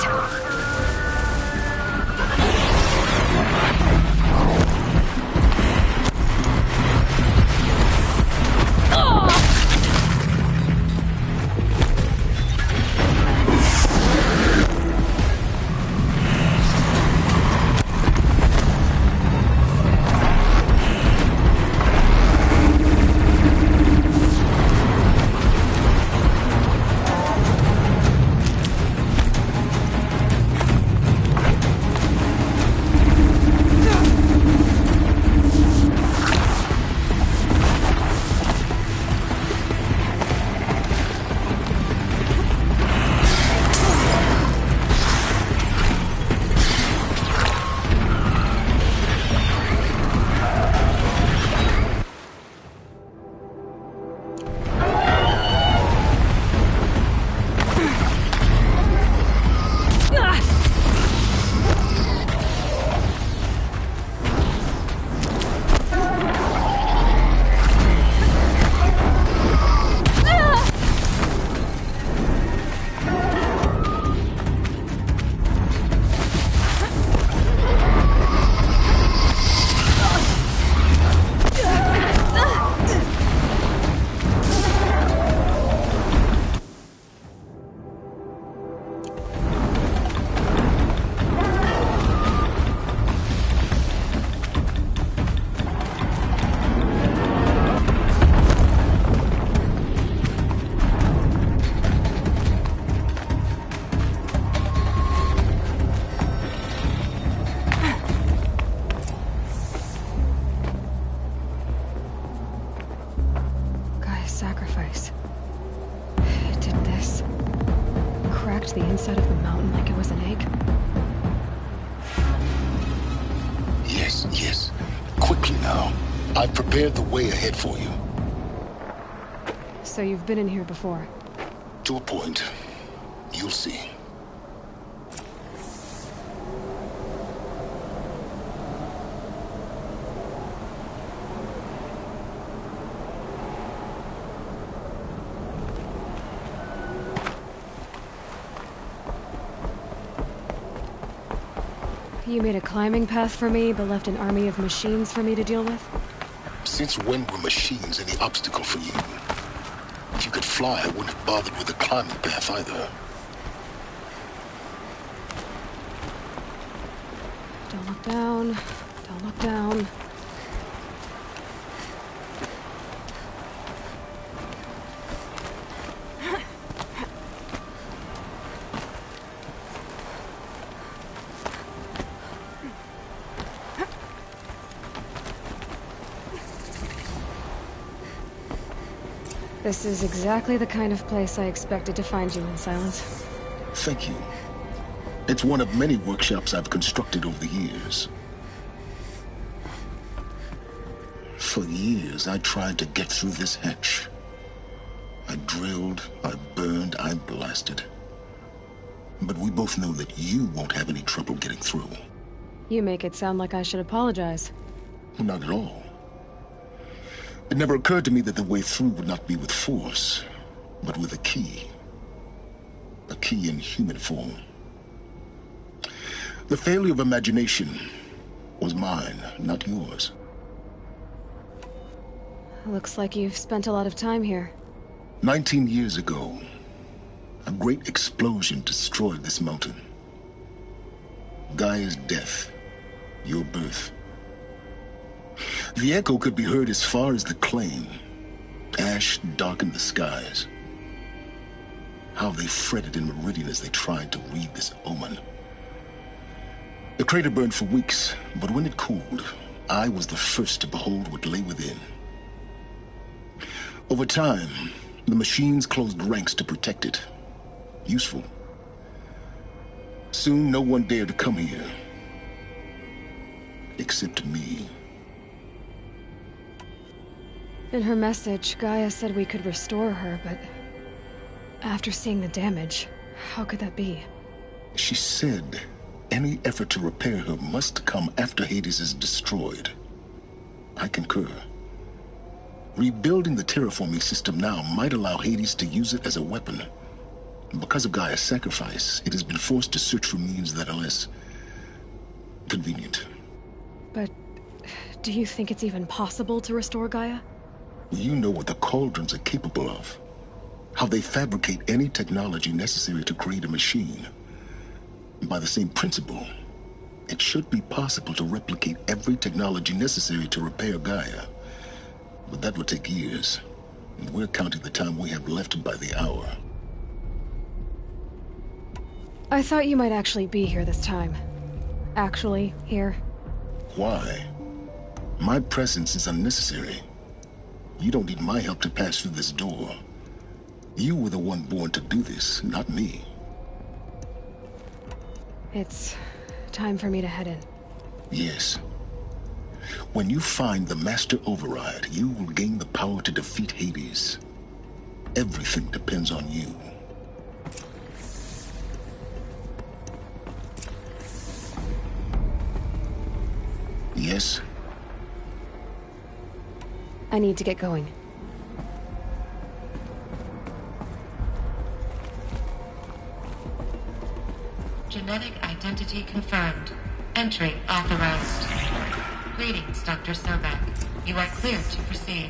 Sacrifice. It did this. Cracked the inside of the mountain like it was an egg. Yes, yes. Quickly now. I've prepared the way ahead for you. So you've been in here before? To a point. You'll see. You made a climbing path for me, but left an army of machines for me to deal with? Since when were machines any obstacle for you? If you could fly, I wouldn't have bothered with the climbing path either. Don't look down. Don't look down. This is exactly the kind of place I expected to find you in, Silence. Thank you. It's one of many workshops I've constructed over the years. For years, I tried to get through this hatch. I drilled, I burned, I blasted. But we both know that you won't have any trouble getting through. You make it sound like I should apologize. Not at all. It never occurred to me that the way through would not be with force, but with a key. A key in human form. The failure of imagination was mine, not yours. Looks like you've spent a lot of time here. 19 years ago, a great explosion destroyed this mountain. Gaia's death, your birth. The echo could be heard as far as the claim. Ash darkened the skies. How they fretted in Meridian as they tried to read this omen. The crater burned for weeks, but when it cooled, I was the first to behold what lay within. Over time, the machines closed ranks to protect it. Useful. Soon, no one dared to come here. Except me. In her message, Gaia said we could restore her, but after seeing the damage, how could that be? She said any effort to repair her must come after Hades is destroyed. I concur. Rebuilding the terraforming system now might allow Hades to use it as a weapon. Because of Gaia's sacrifice, it has been forced to search for means that are less convenient. But do you think it's even possible to restore Gaia? You know what the Cauldrons are capable of. How they fabricate any technology necessary to create a machine. By the same principle, it should be possible to replicate every technology necessary to repair Gaia. But that would take years. And we're counting the time we have left by the hour. I thought you might actually be here this time. Actually, here. Why? My presence is unnecessary. You don't need my help to pass through this door. You were the one born to do this, not me. It's time for me to head in. Yes. When you find the Master Override, you will gain the power to defeat Hades. Everything depends on you. Yes? I need to get going. Genetic identity confirmed. Entry authorized. Greetings, Dr. Sobek. You are cleared to proceed.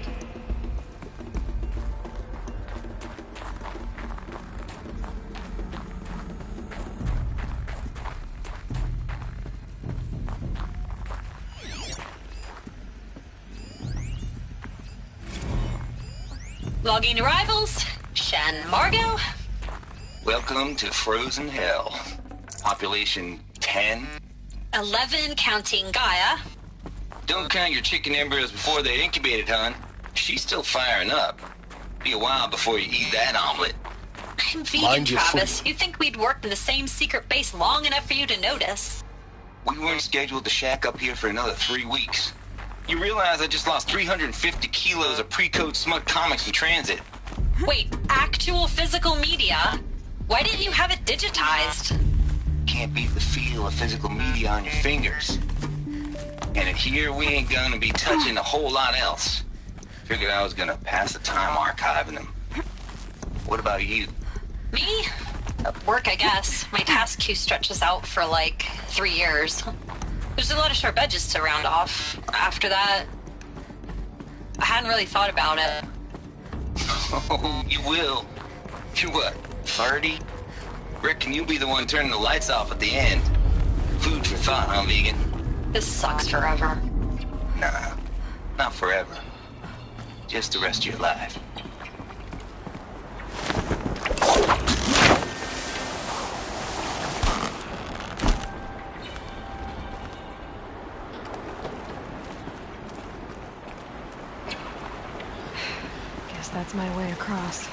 Logging arrivals. Shan Margot. Welcome to Frozen Hell. Population 10. 11 counting Gaia. Don't count your chicken embryos before they're incubated, hon. She's still firing up. Be a while before you eat that omelet. I'm vegan, Travis. You'd think we'd worked in the same secret base long enough for you to notice. We weren't scheduled to shack up here for another 3 weeks. You realize I just lost 350 kilos of pre-code smug comics in transit. Wait, actual physical media? Why didn't you have it digitized? Can't beat the feel of physical media on your fingers. And in here, we ain't gonna be touching a whole lot else. Figured I was gonna pass the time archiving them. What about you? Me? Work, I guess. My task queue stretches out for like 3 years. There's a lot of sharp edges to round off. After that, I hadn't really thought about it. Oh, you will. You're what, 30? Reckon you'll be the one turning the lights off at the end. Food for thought, huh, vegan? This sucks forever. Nah, not forever. Just the rest of your life. Guess that's my way across.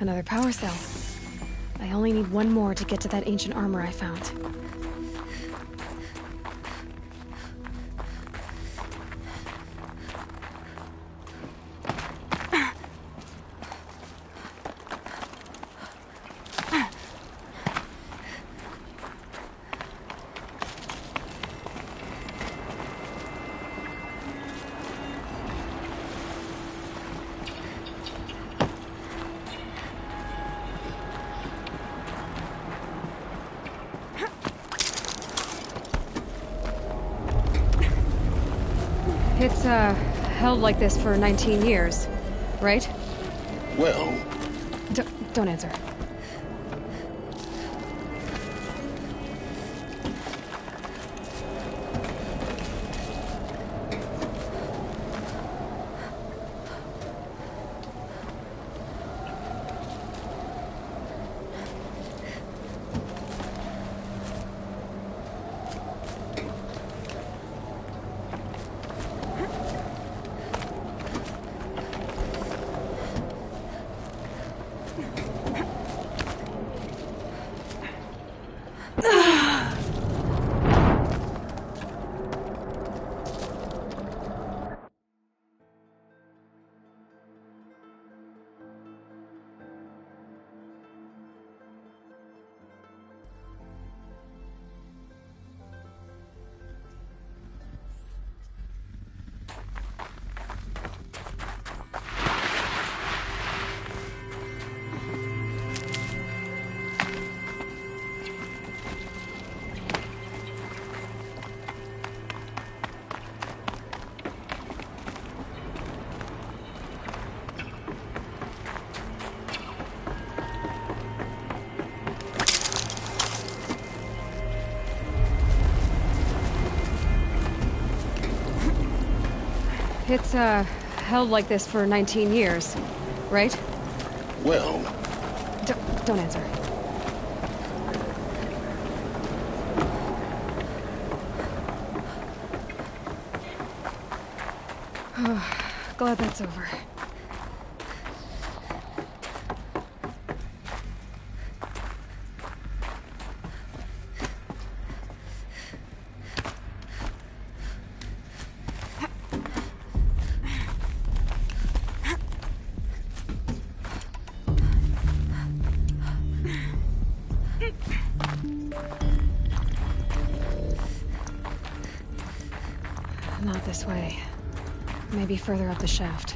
Another power cell. I only need one more to get to that ancient armor I found. It's, held like this for 19 years, right? Well... Don't answer. It's, held like this for 19 years, right? Well... Don't answer. Glad that's over. Not this way. Maybe further up the shaft.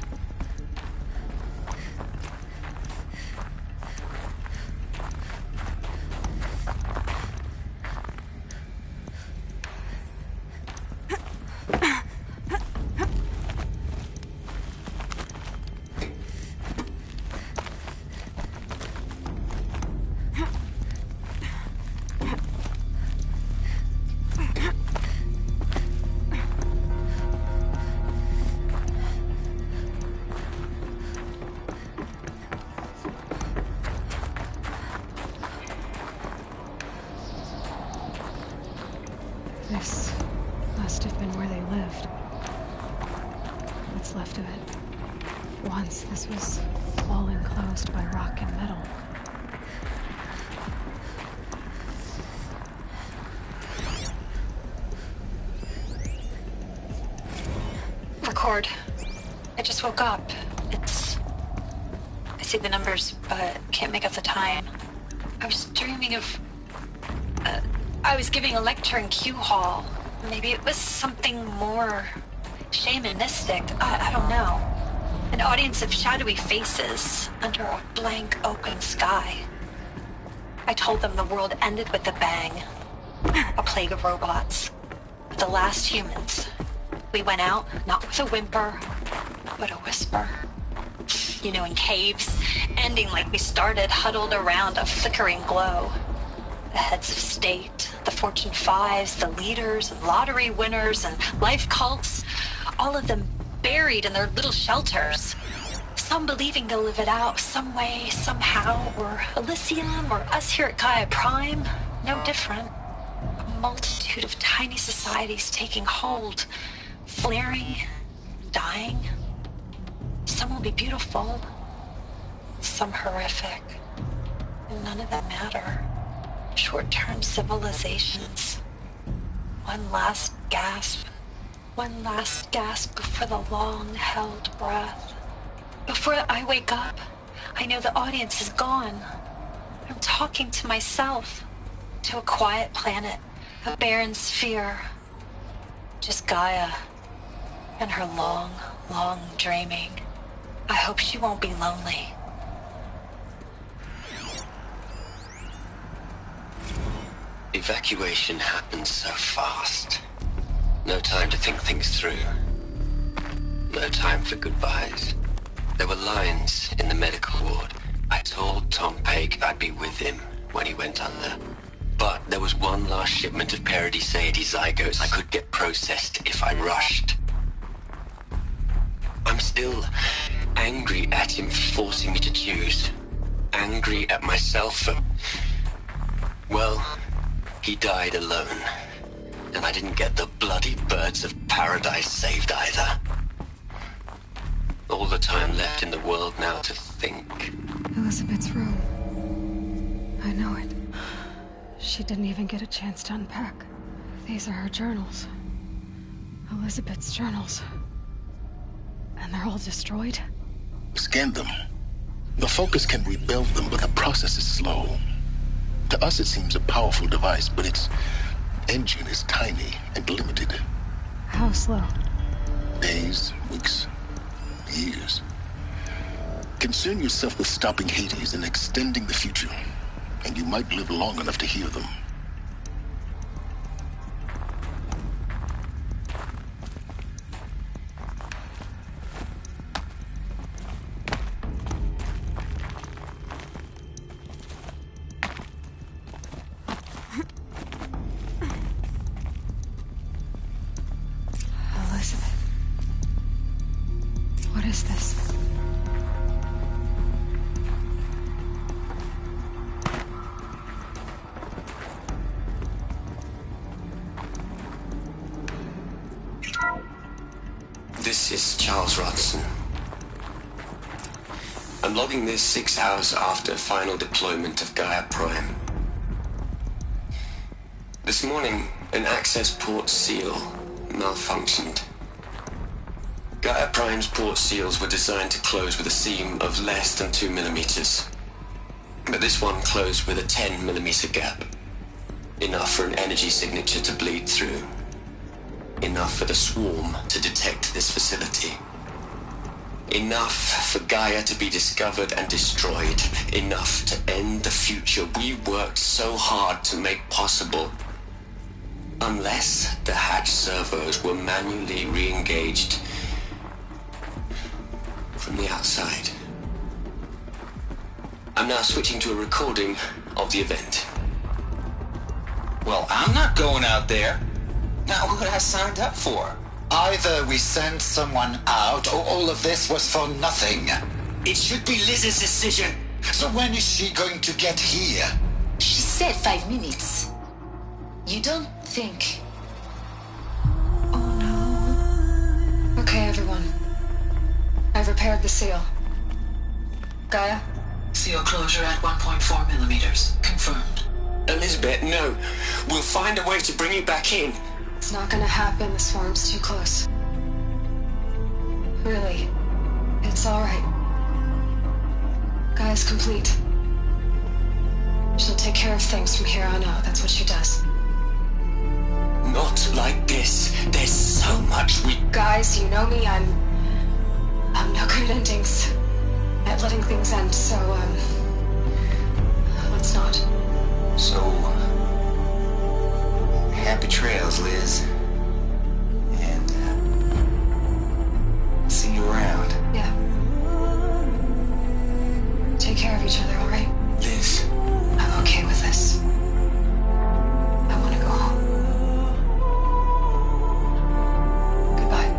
This must have been where they lived. What's left of it. Once this was all enclosed by rock and metal. Record. I just woke up. I see the numbers, but can't make out the time. I was dreaming of... I was giving a lecture in Q Hall. Maybe it was something more shamanistic. I don't know. An audience of shadowy faces under a blank open sky. I told them the world ended with a bang. A plague of robots. The last humans. We went out, not with a whimper, but a whisper. You know, in caves, ending like we started, huddled around a flickering glow. The heads of state, the Fortune 5s, the leaders and lottery winners and life cults, all of them buried in their little shelters. Some believing they'll live it out some way, somehow, or Elysium, or us here at Gaia Prime, no different. A multitude of tiny societies taking hold, flaring, dying. Some will be beautiful, some horrific, and none of them matter. Short-term civilizations. One last gasp. One last gasp before the long-held breath. Before I wake up, I know the audience is gone. I'm talking to myself. To a quiet planet. A barren sphere. Just Gaia. And her long, long dreaming. I hope she won't be lonely. Evacuation happened so fast. No time to think things through. No time for goodbyes. There were lines in the medical ward. I told Tom Pake I'd be with him when he went under. But there was one last shipment of Paradiseidae zygotes I could get processed if I rushed. I'm still angry at him for forcing me to choose. Angry at myself for... well... he died alone, and I didn't get the bloody birds of paradise saved either. All the time left in the world now to think. Elizabeth's room. I know it. She didn't even get a chance to unpack. These are her journals. Elizabeth's journals. And they're all destroyed? Scan them. The Focus can rebuild them, but the process is slow. To us, it seems a powerful device, but its engine is tiny and limited. How slow? Days, weeks, years. Concern yourself with stopping Hades and extending the future, and you might live long enough to hear them. What is this? This is Charles Rodson. I'm logging this 6 hours after final deployment of Gaia Prime. This morning, an access port seal malfunctioned. Gaia Prime's port seals were designed to close with a seam of less than 2 millimeters. But this one closed with a 10 millimeter gap. Enough for an energy signature to bleed through. Enough for the swarm to detect this facility. Enough for Gaia to be discovered and destroyed. Enough to end the future we worked so hard to make possible. Unless the hatch servos were manually re-engaged from the outside. I'm now switching to a recording of the event. Well, I'm not going out there. Not what I signed up for. Either we send someone out, or all of this was for nothing. It should be Liz's decision. So when is she going to get here? She said 5 minutes. You don't think... Okay, everyone. I've repaired the seal. Gaia? Seal closure at 1.4 millimeters. Confirmed. Elizabeth, no. We'll find a way to bring you back in. It's not gonna happen. The swarm's too close. Really. It's alright. Gaia's complete. She'll take care of things from here on out. That's what she does. Not like this. There's so much we... Guys, you know me. I'm no good at endings. At letting things end, so, let's not. So... happy trails, Liz. And, see you around. Yeah. Take care of each other, alright? Liz. I'm okay with this. I want to go home. Goodbye.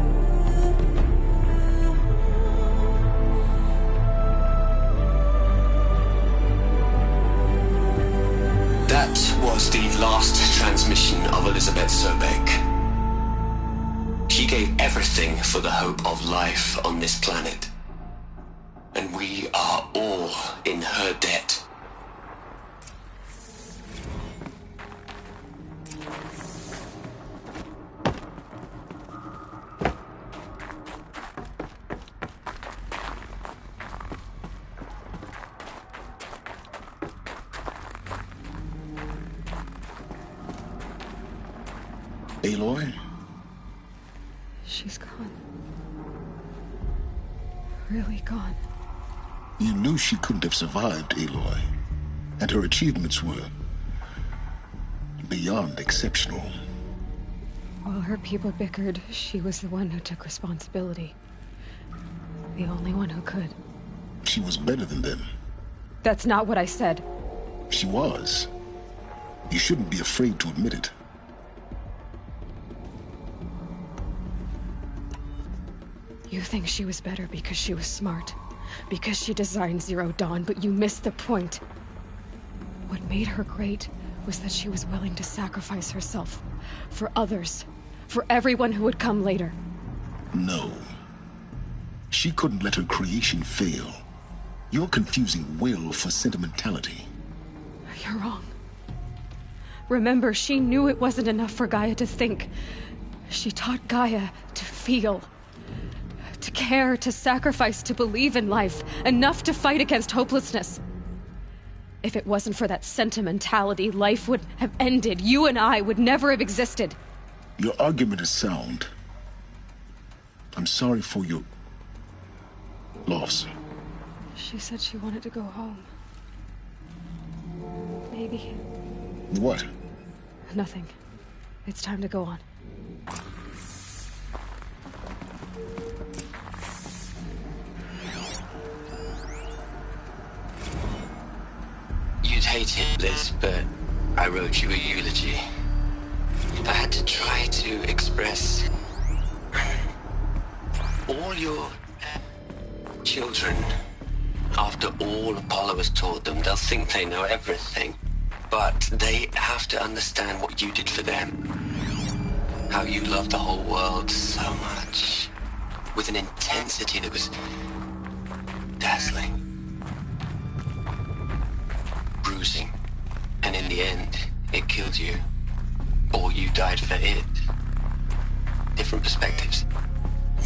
That was the last transmission of Elizabeth Sobek. She gave everything for the hope of life on this planet. And we are all in her debt. Aloy? She's gone. Really gone. You knew she couldn't have survived, Aloy. And her achievements were beyond exceptional. While her people bickered, she was the one who took responsibility. The only one who could. She was better than them. That's not what I said. She was. You shouldn't be afraid to admit it. You think she was better because she was smart, because she designed Zero Dawn, but you missed the point. What made her great was that she was willing to sacrifice herself for others, for everyone who would come later. No. She couldn't let her creation fail. You're confusing will for sentimentality. You're wrong. Remember, she knew it wasn't enough for Gaia to think. She taught Gaia to feel. To care, to sacrifice, to believe in life, enough to fight against hopelessness. If it wasn't for that sentimentality, life would have ended. You and I would never have existed. Your argument is sound. I'm sorry for your loss. She said she wanted to go home. Maybe. What? Nothing. It's time to go on. You'd hate it, Liz, but I wrote you a eulogy. I had to try to express all your Children, after all Apollo has taught them, they'll think they know everything. But they have to understand what you did for them. How you loved the whole world so much. With an intensity that was dazzling. Bruising. And in the end, it killed you. Or you died for it. Different perspectives.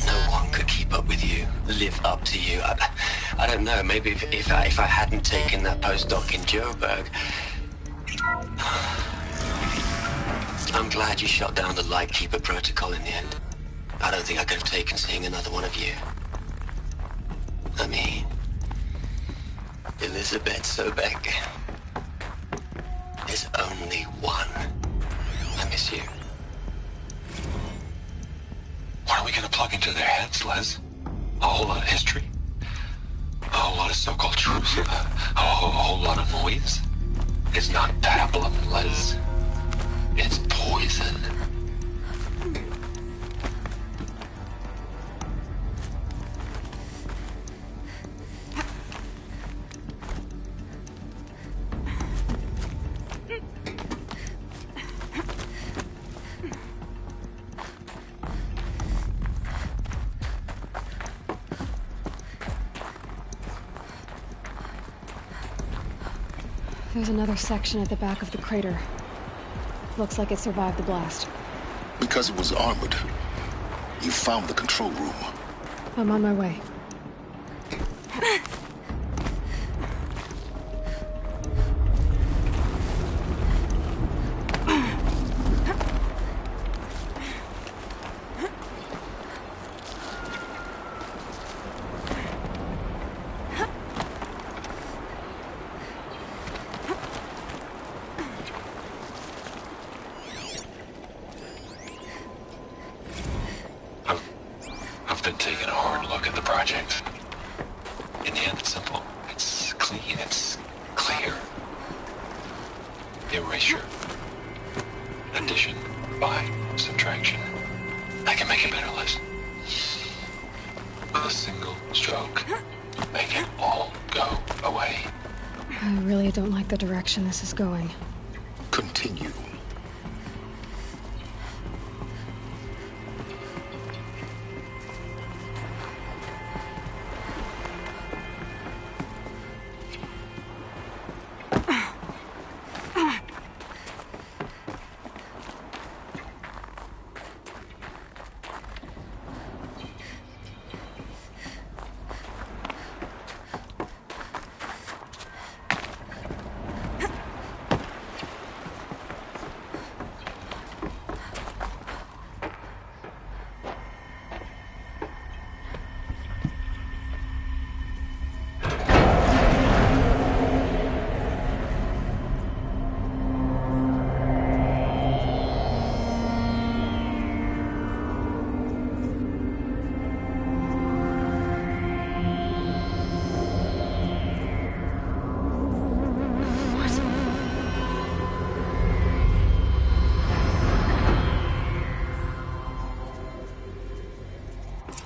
No one could keep up with you, live up to you. I don't know, maybe if I hadn't taken that postdoc in Joburg. I'm glad you shot down the Lightkeeper protocol in the end. I don't think I could have taken seeing another one of you. I mean, Elizabeth Sobek. There's only one. I miss you. What are we gonna plug into their heads, Les? A whole lot of history? A whole lot of so-called truth? A whole lot of noise? It's not pablum, Les. It's poison. There's another section at the back of the crater. Looks like it survived the blast. Because it was armored. You found the control room. I'm on my way. I've been taking a hard look at the project. In the end, it's simple. It's clean. It's clear. Erasure. Addition. By subtraction. I can make it better, Liz. With a single stroke. Make it all go away. I really don't like the direction this is going. Continue.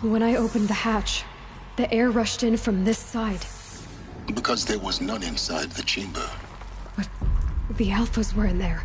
When I opened the hatch, the air rushed in from this side. Because there was none inside the chamber. But the Alphas were in there.